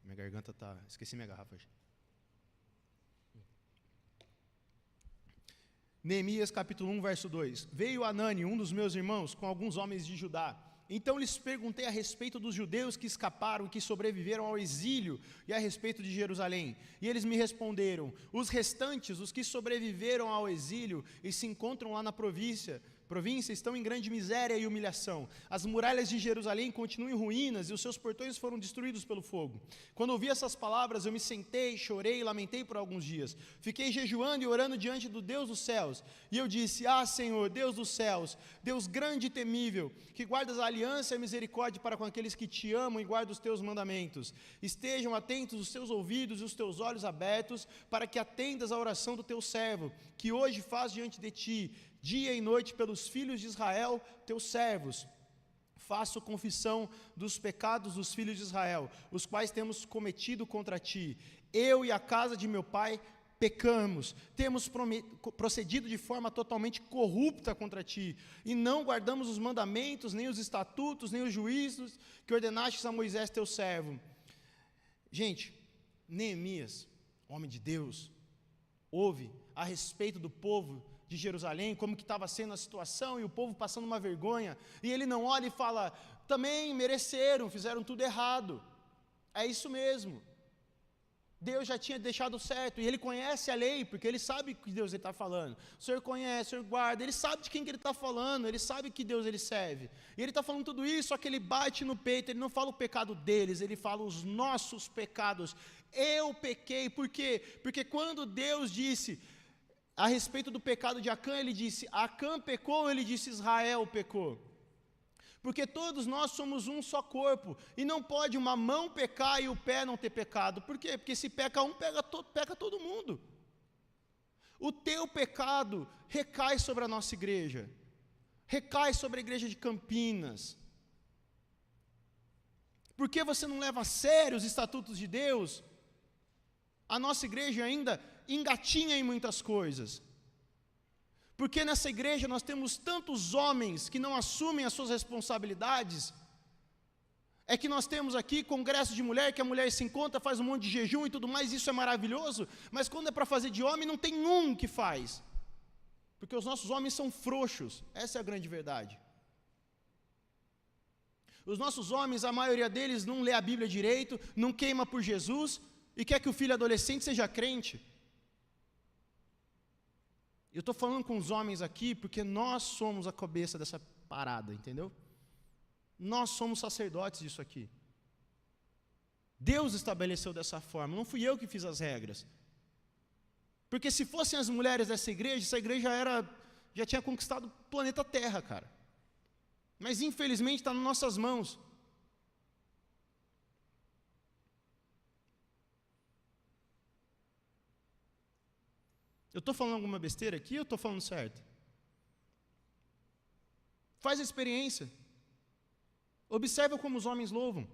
Minha garganta tá... Esqueci minha garrafa hoje. Neemias capítulo 1, verso 2. Veio Anani, um dos meus irmãos, com alguns homens de Judá, Então lhes perguntei a respeito dos judeus que escaparam e que sobreviveram ao exílio e a respeito de Jerusalém. E eles me responderam: os restantes, os que sobreviveram ao exílio e se encontram lá na província, estão em grande miséria e humilhação. As muralhas de Jerusalém continuam em ruínas e os seus portões foram destruídos pelo fogo. Quando ouvi essas palavras, eu me sentei, chorei e lamentei por alguns dias. Fiquei jejuando e orando diante do Deus dos céus. E eu disse: ah, Senhor, Deus dos céus, Deus grande e temível, que guardas a aliança e a misericórdia para com aqueles que te amam e guardam os teus mandamentos. Estejam atentos os teus ouvidos e os teus olhos abertos, para que atendas à oração do teu servo, que hoje faz diante de ti, dia e noite, pelos filhos de Israel, teus servos. Faço confissão dos pecados dos filhos de Israel, os quais temos cometido contra ti. Eu e a casa de meu pai pecamos, temos procedido de forma totalmente corrupta contra ti, e não guardamos os mandamentos, nem os estatutos, nem os juízos que ordenastes a Moisés teu servo. Gente, Neemias, homem de Deus, ouve a respeito do povo de Jerusalém, como que estava sendo a situação, e o povo passando uma vergonha, e ele não olha e fala: também mereceram, fizeram tudo errado. É isso mesmo. Deus já tinha deixado certo, e ele conhece a lei, porque ele sabe que Deus está falando. O Senhor conhece, o Senhor guarda, ele sabe de quem que ele está falando, ele sabe que Deus ele serve. E ele está falando tudo isso, só que ele bate no peito, ele não fala o pecado deles, ele fala os nossos pecados. Eu pequei, por quê? Porque quando Deus disse a respeito do pecado de Acã, ele disse: Acã pecou, ele disse: Israel pecou. Porque todos nós somos um só corpo, e não pode uma mão pecar e o pé não ter pecado. Por quê? Porque se peca um, peca todo mundo. O teu pecado recai sobre a nossa igreja, recai sobre a igreja de Campinas. Por que você não leva a sério os estatutos de Deus? A nossa igreja ainda engatinha em muitas coisas. Porque nessa igreja nós temos tantos homens que não assumem as suas responsabilidades. É que nós temos aqui congresso de mulher, que a mulher se encontra, faz um monte de jejum e tudo mais, isso é maravilhoso, mas quando é para fazer de homem, não tem um que faz. Porque os nossos homens são frouxos, essa é a grande verdade. Os nossos homens, a maioria deles não lê a Bíblia direito, não queima por Jesus, e quer que o filho adolescente seja crente. Eu estou falando com os homens aqui porque nós somos a cabeça dessa parada, entendeu? Nós somos sacerdotes disso aqui. Deus estabeleceu dessa forma, não fui eu que fiz as regras. Porque se fossem as mulheres dessa igreja, essa igreja já tinha conquistado o planeta Terra, cara. Mas infelizmente está nas nossas mãos. Eu estou falando alguma besteira aqui ou estou falando certo? Faz a experiência. Observa como os homens louvam.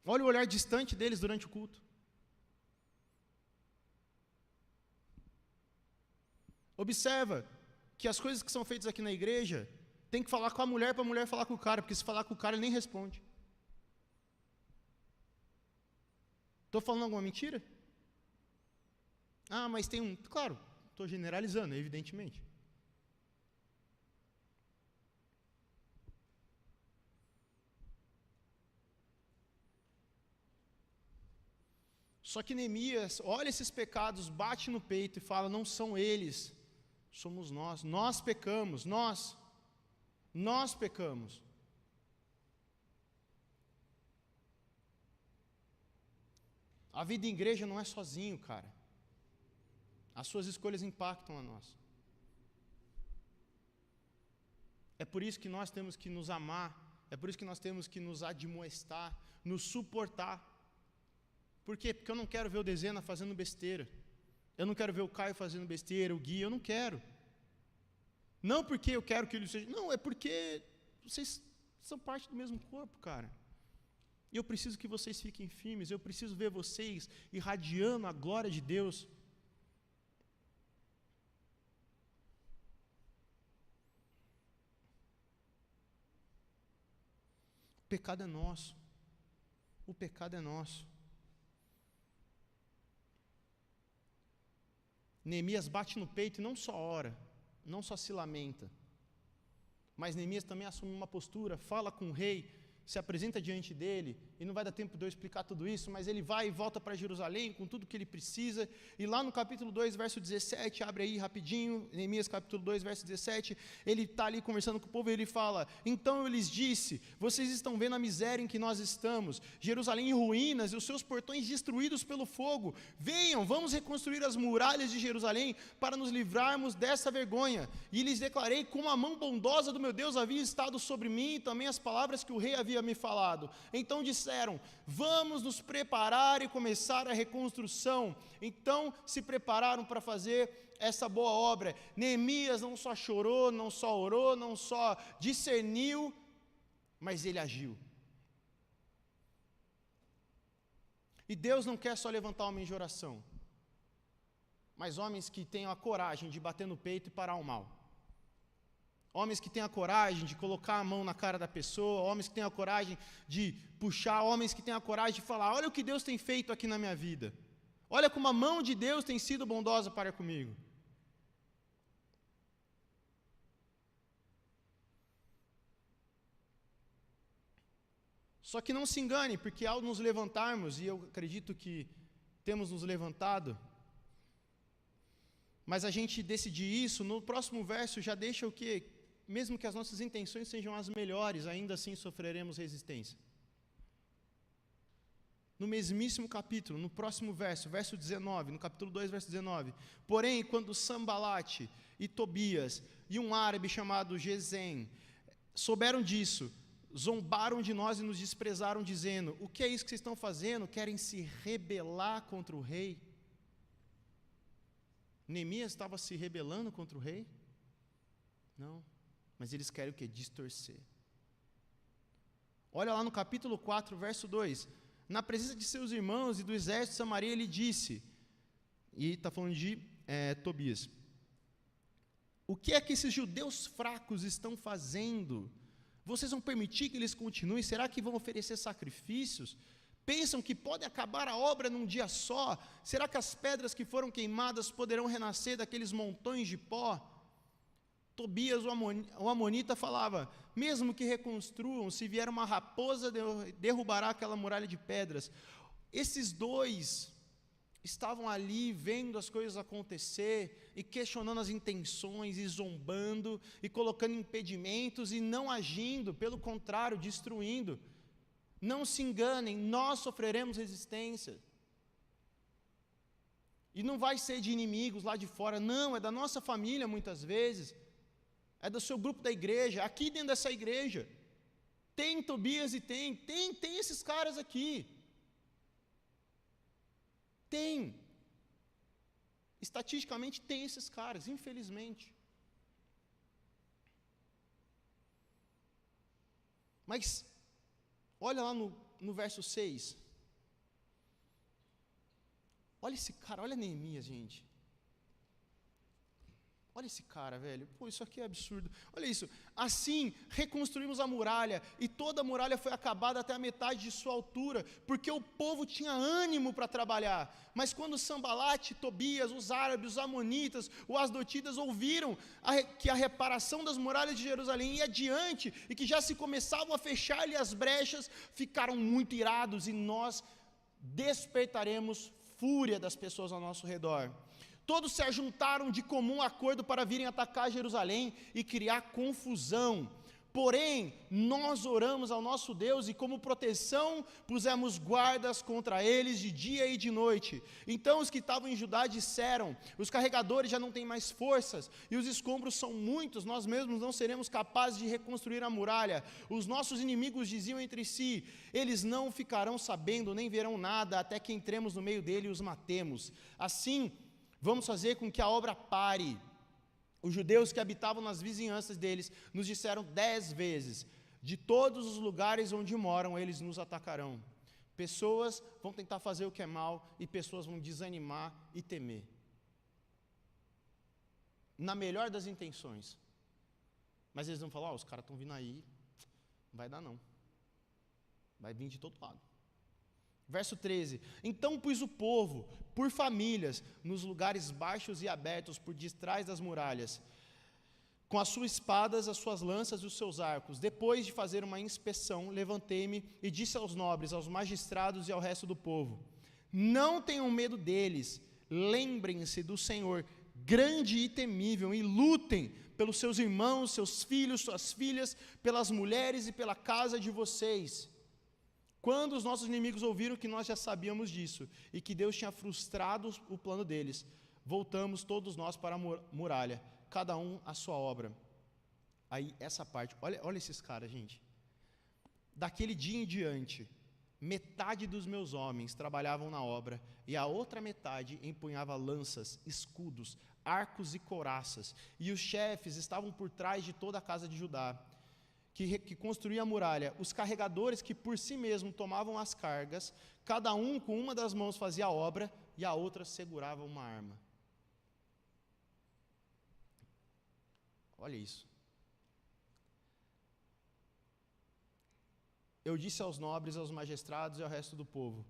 Olha o olhar distante deles durante o culto. Observa que as coisas que são feitas aqui na igreja, tem que falar com a mulher para a mulher falar com o cara, porque se falar com o cara ele nem responde. Estou falando alguma mentira? Ah, mas tem um... Claro, estou generalizando, evidentemente. Só que Neemias olha esses pecados, bate no peito e fala: não são eles, somos nós. Nós pecamos, nós pecamos. A vida em igreja não é sozinho, cara. As suas escolhas impactam a nós. É por isso que nós temos que nos amar, é por isso que nós temos que nos admoestar, nos suportar. Por quê? Porque eu não quero ver o Dezena fazendo besteira. Eu não quero ver o Caio fazendo besteira, o Gui, eu não quero. Não porque eu quero que ele seja... Não, é porque vocês são parte do mesmo corpo, cara. E eu preciso que vocês fiquem firmes, eu preciso ver vocês irradiando a glória de Deus. O pecado é nosso. O pecado é nosso. Neemias bate no peito e não só ora, não só se lamenta, Mas Neemias também assume uma postura, fala com o rei, se apresenta diante dele, e não vai dar tempo de eu explicar tudo isso, mas ele vai e volta para Jerusalém com tudo que ele precisa, e lá no capítulo 2, verso 17, abre aí rapidinho, Neemias capítulo 2, verso 17, ele está ali conversando com o povo, e ele fala, então eu lhes disse, vocês estão vendo a miséria em que nós estamos, Jerusalém em ruínas, e os seus portões destruídos pelo fogo, venham, vamos reconstruir as muralhas de Jerusalém, para nos livrarmos dessa vergonha, e lhes declarei como a mão bondosa do meu Deus havia estado sobre mim, e também as palavras que o rei havia me falado. Então disseram, vamos nos preparar e começar a reconstrução. Então se prepararam para fazer essa boa obra. Neemias não só chorou, não só orou, não só discerniu, mas ele agiu. E Deus não quer só levantar homens de oração, mas homens que tenham a coragem de bater no peito e parar o mal. Homens que tenham a coragem de colocar a mão na cara da pessoa, homens que tenham a coragem de puxar, homens que tenham a coragem de falar, olha o que Deus tem feito aqui na minha vida. Olha como a mão de Deus tem sido bondosa para comigo. Só que não se engane, porque ao nos levantarmos, e eu acredito que temos nos levantado, mas a gente decidir isso, no próximo verso já deixa o quê? Mesmo que as nossas intenções sejam as melhores, ainda assim sofreremos resistência. No mesmíssimo capítulo, no próximo verso, verso 19, no capítulo 2, verso 19. Porém, quando Sambalate e Tobias e um árabe chamado Gesem souberam disso, zombaram de nós e nos desprezaram, dizendo, o que é isso que vocês estão fazendo? Querem se rebelar contra o rei? Neemias estava se rebelando contra o rei? Não. Mas eles querem o quê? Distorcer. Olha lá no capítulo 4, verso 2. Na presença de seus irmãos e do exército de Samaria, ele disse, e está falando de Tobias, o que é que esses judeus fracos estão fazendo? Vocês vão permitir que eles continuem? Será que vão oferecer sacrifícios? Pensam que pode acabar a obra num dia só? Será que as pedras que foram queimadas poderão renascer daqueles montões de pó? Tobias, o amonita, falava, mesmo que reconstruam, se vier uma raposa, derrubará aquela muralha de pedras. Esses dois estavam ali vendo as coisas acontecer e questionando as intenções e zombando e colocando impedimentos e não agindo, pelo contrário, destruindo. Não se enganem, nós sofreremos resistência. E não vai ser de inimigos lá de fora, não, é da nossa família muitas vezes. É do seu grupo da igreja, aqui dentro dessa igreja. Tem Tobias e tem esses caras aqui. Tem. Estatisticamente tem esses caras, infelizmente. Mas, olha lá no verso 6. Olha esse cara, olha Neemias, gente. Olha esse cara, velho. Pô, isso aqui é absurdo. Olha isso. Assim, reconstruímos a muralha, e toda a muralha foi acabada até a metade de sua altura, porque o povo tinha ânimo para trabalhar. Mas quando Sambalate, Tobias, os árabes, os amonitas, os asdotitas ouviram que a reparação das muralhas de Jerusalém ia adiante, e que já se começavam a fechar-lhe as brechas, ficaram muito irados, e nós despertaremos fúria das pessoas ao nosso redor. Todos se ajuntaram de comum acordo para virem atacar Jerusalém e criar confusão. Porém, nós oramos ao nosso Deus e como proteção pusemos guardas contra eles de dia e de noite. Então os que estavam em Judá disseram, os carregadores já não têm mais forças e os escombros são muitos, nós mesmos não seremos capazes de reconstruir a muralha. Os nossos inimigos diziam entre si, eles não ficarão sabendo nem verão nada até que entremos no meio dele e os matemos. Assim, vamos fazer com que a obra pare. Os judeus que habitavam nas vizinhanças deles nos disseram 10 vezes, de todos os lugares onde moram, eles nos atacarão. Pessoas vão tentar fazer o que é mal e pessoas vão desanimar e temer. Na melhor das intenções. Mas eles vão falar, os caras estão vindo aí, não vai dar não. Vai vir de todo lado. Verso 13, então pus o povo, por famílias, nos lugares baixos e abertos, por detrás das muralhas, com as suas espadas, as suas lanças e os seus arcos. Depois de fazer uma inspeção, levantei-me e disse aos nobres, aos magistrados e ao resto do povo: não tenham medo deles, lembrem-se do Senhor, grande e temível, e lutem pelos seus irmãos, seus filhos, suas filhas, pelas mulheres e pela casa de vocês. Quando os nossos inimigos ouviram que nós já sabíamos disso e que Deus tinha frustrado o plano deles, voltamos todos nós para a muralha, cada um a sua obra. Aí essa parte, olha esses caras, gente. Daquele dia em diante, metade dos meus homens trabalhavam na obra e a outra metade empunhava lanças, escudos, arcos e couraças. E os chefes estavam por trás de toda a casa de Judá, que construía a muralha. Os carregadores que por si mesmos tomavam as cargas, cada um com uma das mãos fazia a obra e a outra segurava uma arma. Olha isso. Eu disse aos nobres, aos magistrados e ao resto do povo: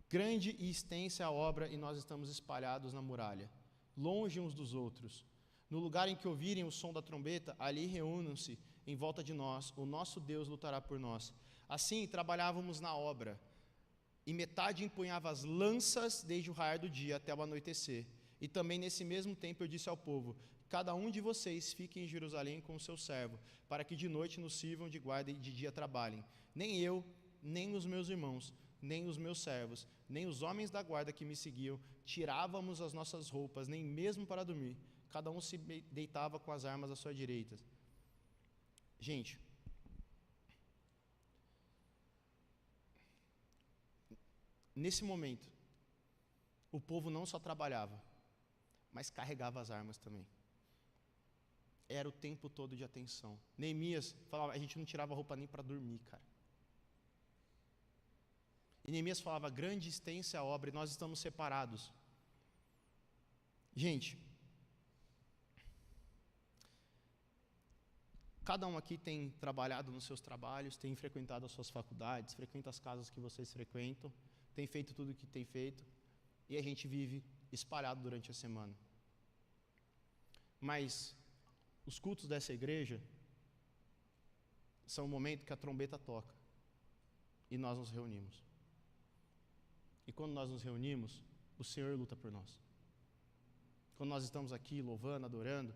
grande e extensa é a obra e nós estamos espalhados na muralha, longe uns dos outros. No lugar em que ouvirem o som da trombeta, ali reúnam-se em volta de nós, o nosso Deus lutará por nós. Assim trabalhávamos na obra, e metade empunhava as lanças desde o raiar do dia até o anoitecer. E também nesse mesmo tempo eu disse ao povo: cada um de vocês fique em Jerusalém com o seu servo, para que de noite nos sirvam de guarda e de dia trabalhem. Nem eu, nem os meus irmãos, nem os meus servos, nem os homens da guarda que me seguiam, tirávamos as nossas roupas, nem mesmo para dormir. Cada um se deitava com as armas à sua direita. Gente, nesse momento, o povo não só trabalhava, mas carregava as armas também. Era o tempo todo de atenção. Neemias falava, a gente não tirava roupa nem para dormir, cara. E Neemias falava, grande e extensa é a obra, e nós estamos separados. Gente, cada um aqui tem trabalhado nos seus trabalhos, tem frequentado as suas faculdades, frequenta as casas que vocês frequentam, tem feito tudo o que tem feito, e a gente vive espalhado durante a semana. Mas os cultos dessa igreja são o momento que a trombeta toca e nós nos reunimos. E quando nós nos reunimos, o Senhor luta por nós. Quando nós estamos aqui louvando, adorando,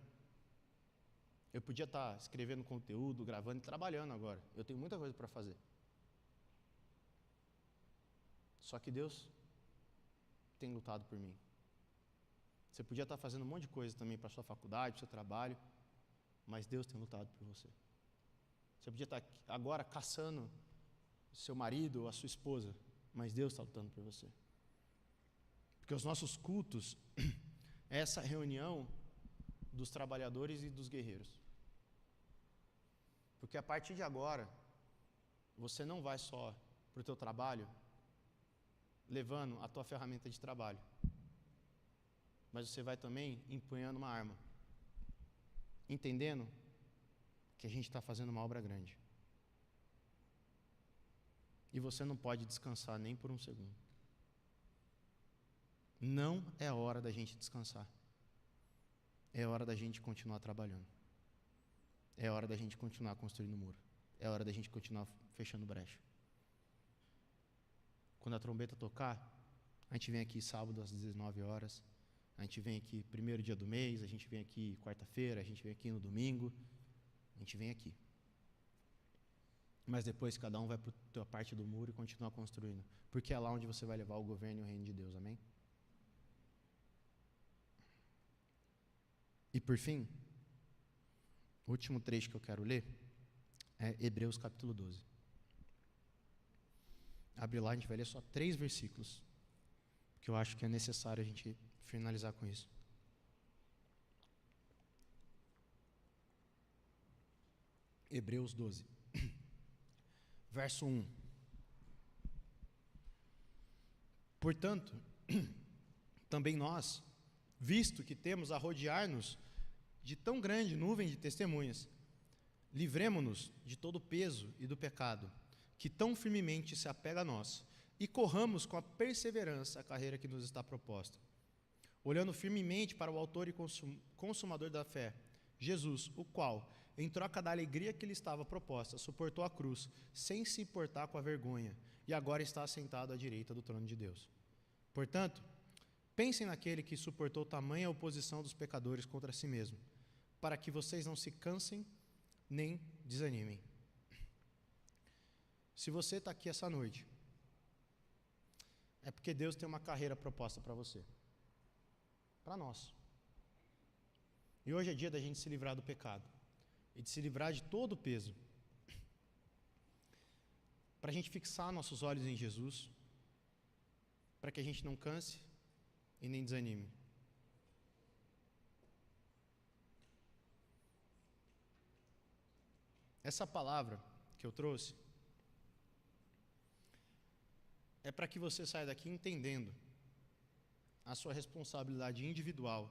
eu podia estar escrevendo conteúdo, gravando e trabalhando agora. Eu tenho muita coisa para fazer. Só que Deus tem lutado por mim. Você podia estar fazendo um monte de coisa também para a sua faculdade, para o seu trabalho, mas Deus tem lutado por você. Você podia estar agora caçando seu marido ou a sua esposa, mas Deus está lutando por você. Porque os nossos cultos é essa reunião dos trabalhadores e dos guerreiros. Porque a partir de agora, você não vai só para o teu trabalho levando a tua ferramenta de trabalho, mas você vai também empunhando uma arma, entendendo que a gente está fazendo uma obra grande. E você não pode descansar nem por um segundo. Não é a hora da gente descansar. É hora da gente continuar trabalhando. É hora da gente continuar construindo muro. É hora da gente continuar fechando brecha. Quando a trombeta tocar, a gente vem aqui sábado às 19 horas, a gente vem aqui primeiro dia do mês, a gente vem aqui quarta-feira, a gente vem aqui no domingo, a gente vem aqui. Mas depois cada um vai para a tua parte do muro e continua construindo. Porque é lá onde você vai levar o governo e o reino de Deus, amém? E por fim, o último trecho que eu quero ler é Hebreus capítulo 12. Abre lá, a gente vai ler só 3 versículos, porque eu acho que é necessário a gente finalizar com isso. Hebreus 12. Verso 1. Portanto, também nós, visto que temos a rodear-nos de tão grande nuvem de testemunhas, livremo-nos de todo o peso e do pecado, que tão firmemente se apega a nós, e corramos com a perseverança a carreira que nos está proposta, olhando firmemente para o autor e consumador da fé, Jesus, o qual, em troca da alegria que lhe estava proposta, suportou a cruz, sem se importar com a vergonha, e agora está assentado à direita do trono de Deus. Portanto, pensem naquele que suportou tamanha oposição dos pecadores contra si mesmo, para que vocês não se cansem nem desanimem. Se você está aqui essa noite, é porque Deus tem uma carreira proposta para você, para nós. E hoje é dia da gente se livrar do pecado e de se livrar de todo o peso, para a gente fixar nossos olhos em Jesus, para que a gente não canse e nem desanime. Essa palavra que eu trouxe é para que você saia daqui entendendo a sua responsabilidade individual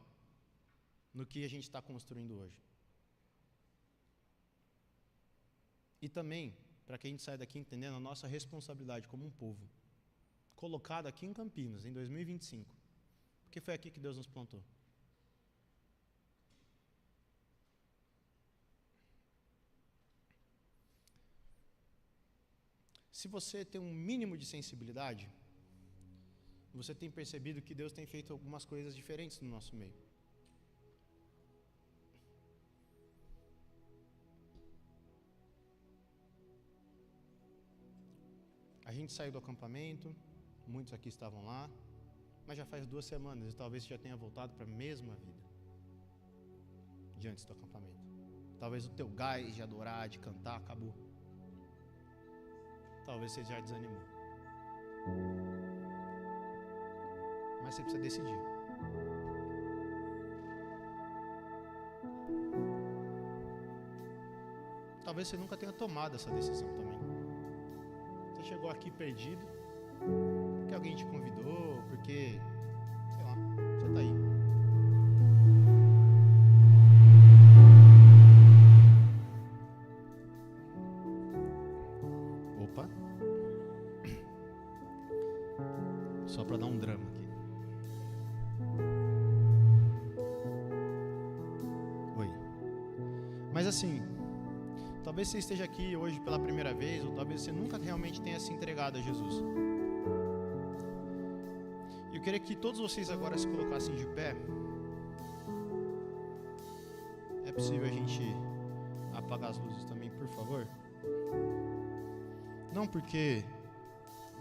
no que a gente está construindo hoje. E também para que a gente saia daqui entendendo a nossa responsabilidade como um povo, colocado aqui em Campinas, em 2025, porque foi aqui que Deus nos plantou. Se você tem um mínimo de sensibilidade, você tem percebido que Deus tem feito algumas coisas diferentes no nosso meio. A gente saiu do acampamento, muitos aqui estavam lá, mas já faz 2 semanas e talvez você já tenha voltado para a mesma vida de antes do acampamento. Talvez o teu gás de adorar, de cantar, acabou. Talvez você já desanimou. Mas você precisa decidir. Talvez você nunca tenha tomado essa decisão também. Você chegou aqui perdido, porque alguém te convidou, porque, sei lá, você está aí. Opa. Só para dar um drama aqui. Oi. Mas assim, talvez você esteja aqui hoje pela primeira vez, ou talvez você nunca realmente tenha se entregado a Jesus. Eu queria que todos vocês agora se colocassem de pé. É possível a gente apagar as luzes também, por favor? Não porque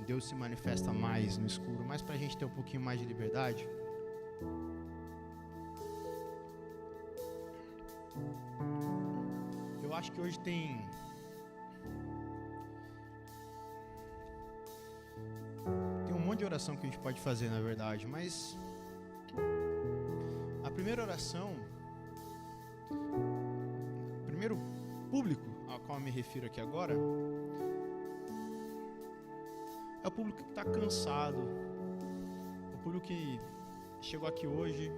Deus se manifesta mais no escuro, mas para a gente ter um pouquinho mais de liberdade. Eu acho que hoje tem um monte de oração que a gente pode fazer, na verdade, mas a primeira oração, o primeiro público ao qual eu me refiro aqui agora, é o público que está cansado, o público que chegou aqui hoje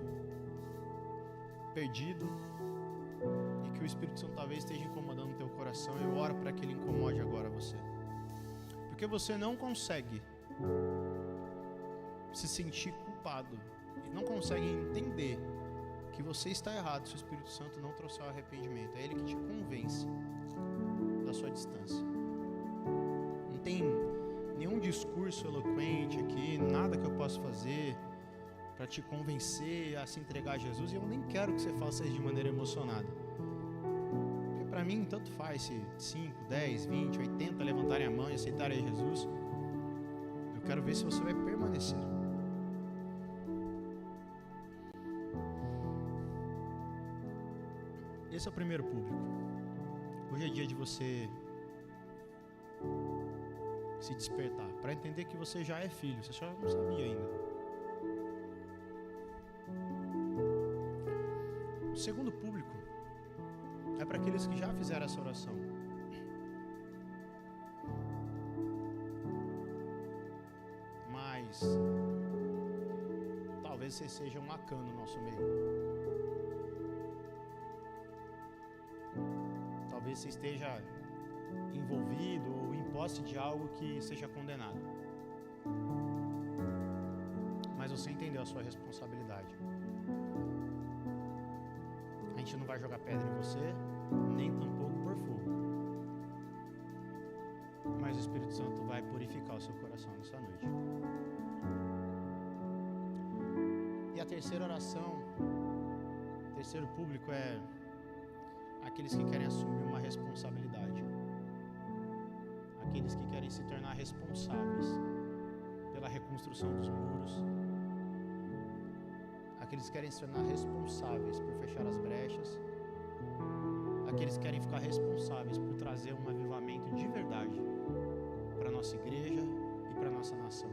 perdido e que o Espírito Santo talvez esteja incomodando o teu coração. Eu oro para que ele incomode agora você, porque você não consegue se sentir culpado e não consegue entender que você está errado se o Espírito Santo não trouxer o arrependimento. É ele que te convence da sua distância. Não tem nenhum discurso eloquente aqui, nada que eu possa fazer para te convencer a se entregar a Jesus, e eu nem quero que você faça isso de maneira emocionada, porque para mim tanto faz se 5, 10, 20, 80 levantarem a mão e aceitarem a Jesus. Eu quero ver se você vai permanecer. Esse é o primeiro público. Hoje é dia de você se despertar, para entender que você já é filho, você só não sabia ainda. O segundo público é para aqueles que já fizeram essa oração. Mas talvez você seja um Acã no nosso meio. Talvez você esteja envolvido ou em posse de algo que seja condenado. Mas você entendeu a sua responsabilidade. A gente gente não vai jogar pedra em você, nem tampouco por fogo. Mas o Espírito Santo vai purificar o seu coração nessa noite. E a terceira oração, o terceiro público é aqueles que querem assumir uma responsabilidade. Aqueles que querem se tornar responsáveis pela reconstrução dos muros. Aqueles que querem se tornar responsáveis por fechar as brechas. Aqueles que querem ficar responsáveis por trazer um avivamento de verdade para a nossa igreja e para a nossa nação.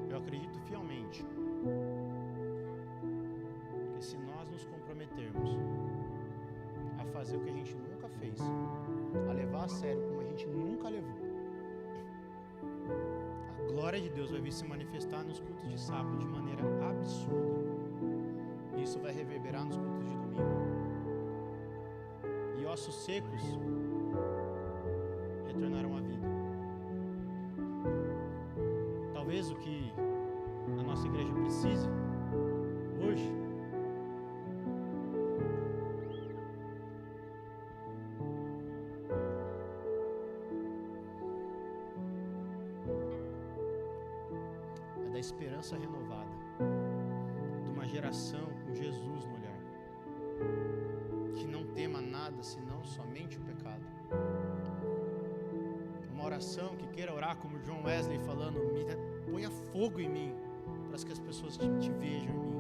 Eu acredito fielmente que se nós nos comprometermos a fazer o que a gente nunca fez, a levar a sério como a gente nunca levou, a glória de Deus vai vir se manifestar nos cultos de sábado de maneira absurda. E isso vai reverberar nos cultos de domingo. E ossos secos retornarão à vida. Talvez o que a nossa igreja precise hoje é da esperança renovada, de uma geração com Jesus no olhar, que não tema nada senão somente o pecado. Uma oração que queira orar como John Wesley falando, ponha fogo em mim, para que as pessoas te vejam em mim.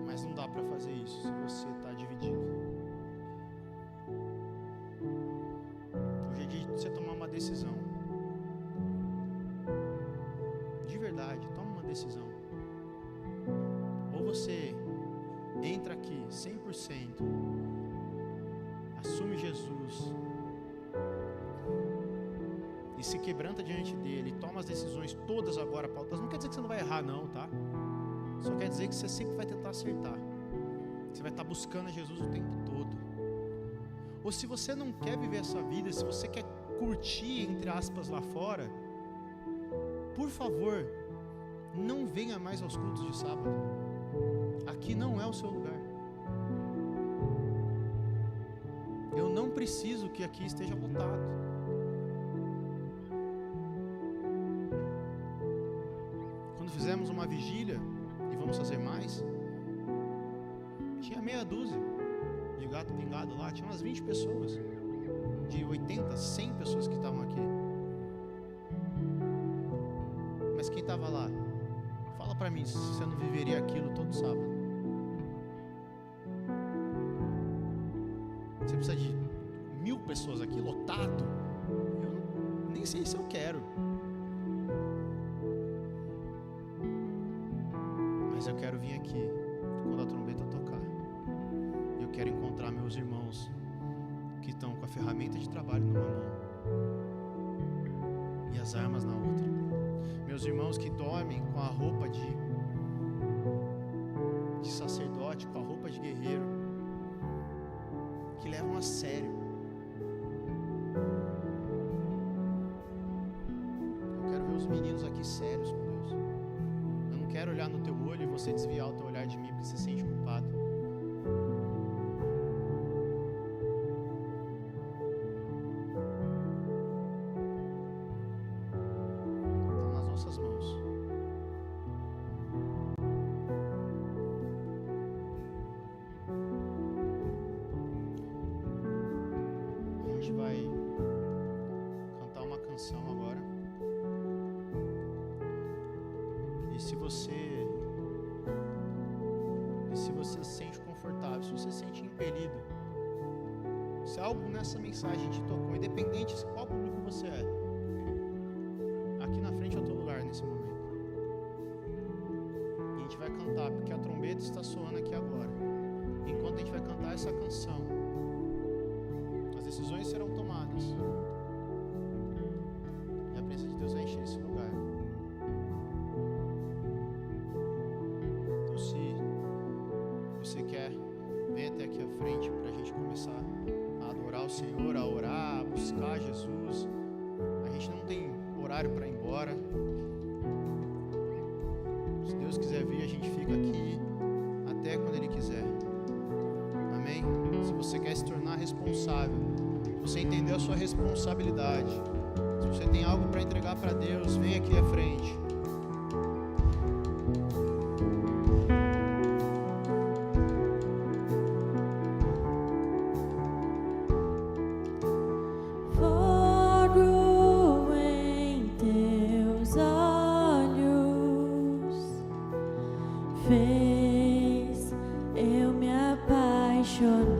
Mas não dá para fazer isso se você está dividido. Hoje é dia de você tomar uma decisão. De verdade, toma uma decisão. Ou você entra aqui 100%, assume Jesus e se quebranta diante dele, toma as decisões todas agora pautadas. Não quer dizer que você não vai errar não, tá? Só quer dizer que você sempre vai tentar acertar. Você vai estar buscando Jesus o tempo todo. Ou se você não quer viver essa vida, se você quer curtir, entre aspas, lá fora, por favor, não venha mais aos cultos de sábado. Aqui não é o seu lugar. Eu não preciso que aqui esteja lotado. Quando fizemos uma vigília, e vamos fazer mais, tinha meia dúzia de gato pingado lá, tinha umas 20 pessoas, de 80, 100 pessoas que estavam aqui. Mas quem estava lá? Fala pra mim se você não viveria aquilo todo sábado. Você precisa de 1000 pessoas aqui, lotado? Eu nem sei se eu quero. Mas eu quero vir aqui quando a trombeta tocar. Eu quero encontrar meus irmãos que estão com a ferramenta de trabalho numa mão e as armas na outra. Meus irmãos que dormem com a roupa de sacerdote, com a roupa de guerreiro, que levam a sério. Eu quero ver os meninos aqui sérios com Deus. Eu não quero olhar no teu olho e você desviar o teu olhar de mim porque você se sente culpado. Está nas nossas mãos. A gente vai cantar uma canção agora. E se você se sente confortável, se você se sente impelido, se algo nessa mensagem te tocou, independente de qual público você é, aqui na frente é o teu lugar nesse momento. E a gente vai cantar, porque a trombeta está soando aqui agora. Enquanto a gente vai cantar essa canção, as decisões serão tomadas. E a presença de Deus vai encher esse lugar. você quer, vem até aqui à frente para a gente começar a adorar o Senhor, a orar, a buscar Jesus. A gente não tem horário para ir embora. Se Deus quiser vir, a gente fica aqui até quando Ele quiser. Amém? Se você quer se tornar responsável, se você entender a sua responsabilidade, se você tem algo para entregar para Deus, vem aqui à frente. Fogo em teus olhos fez eu me apaixonar.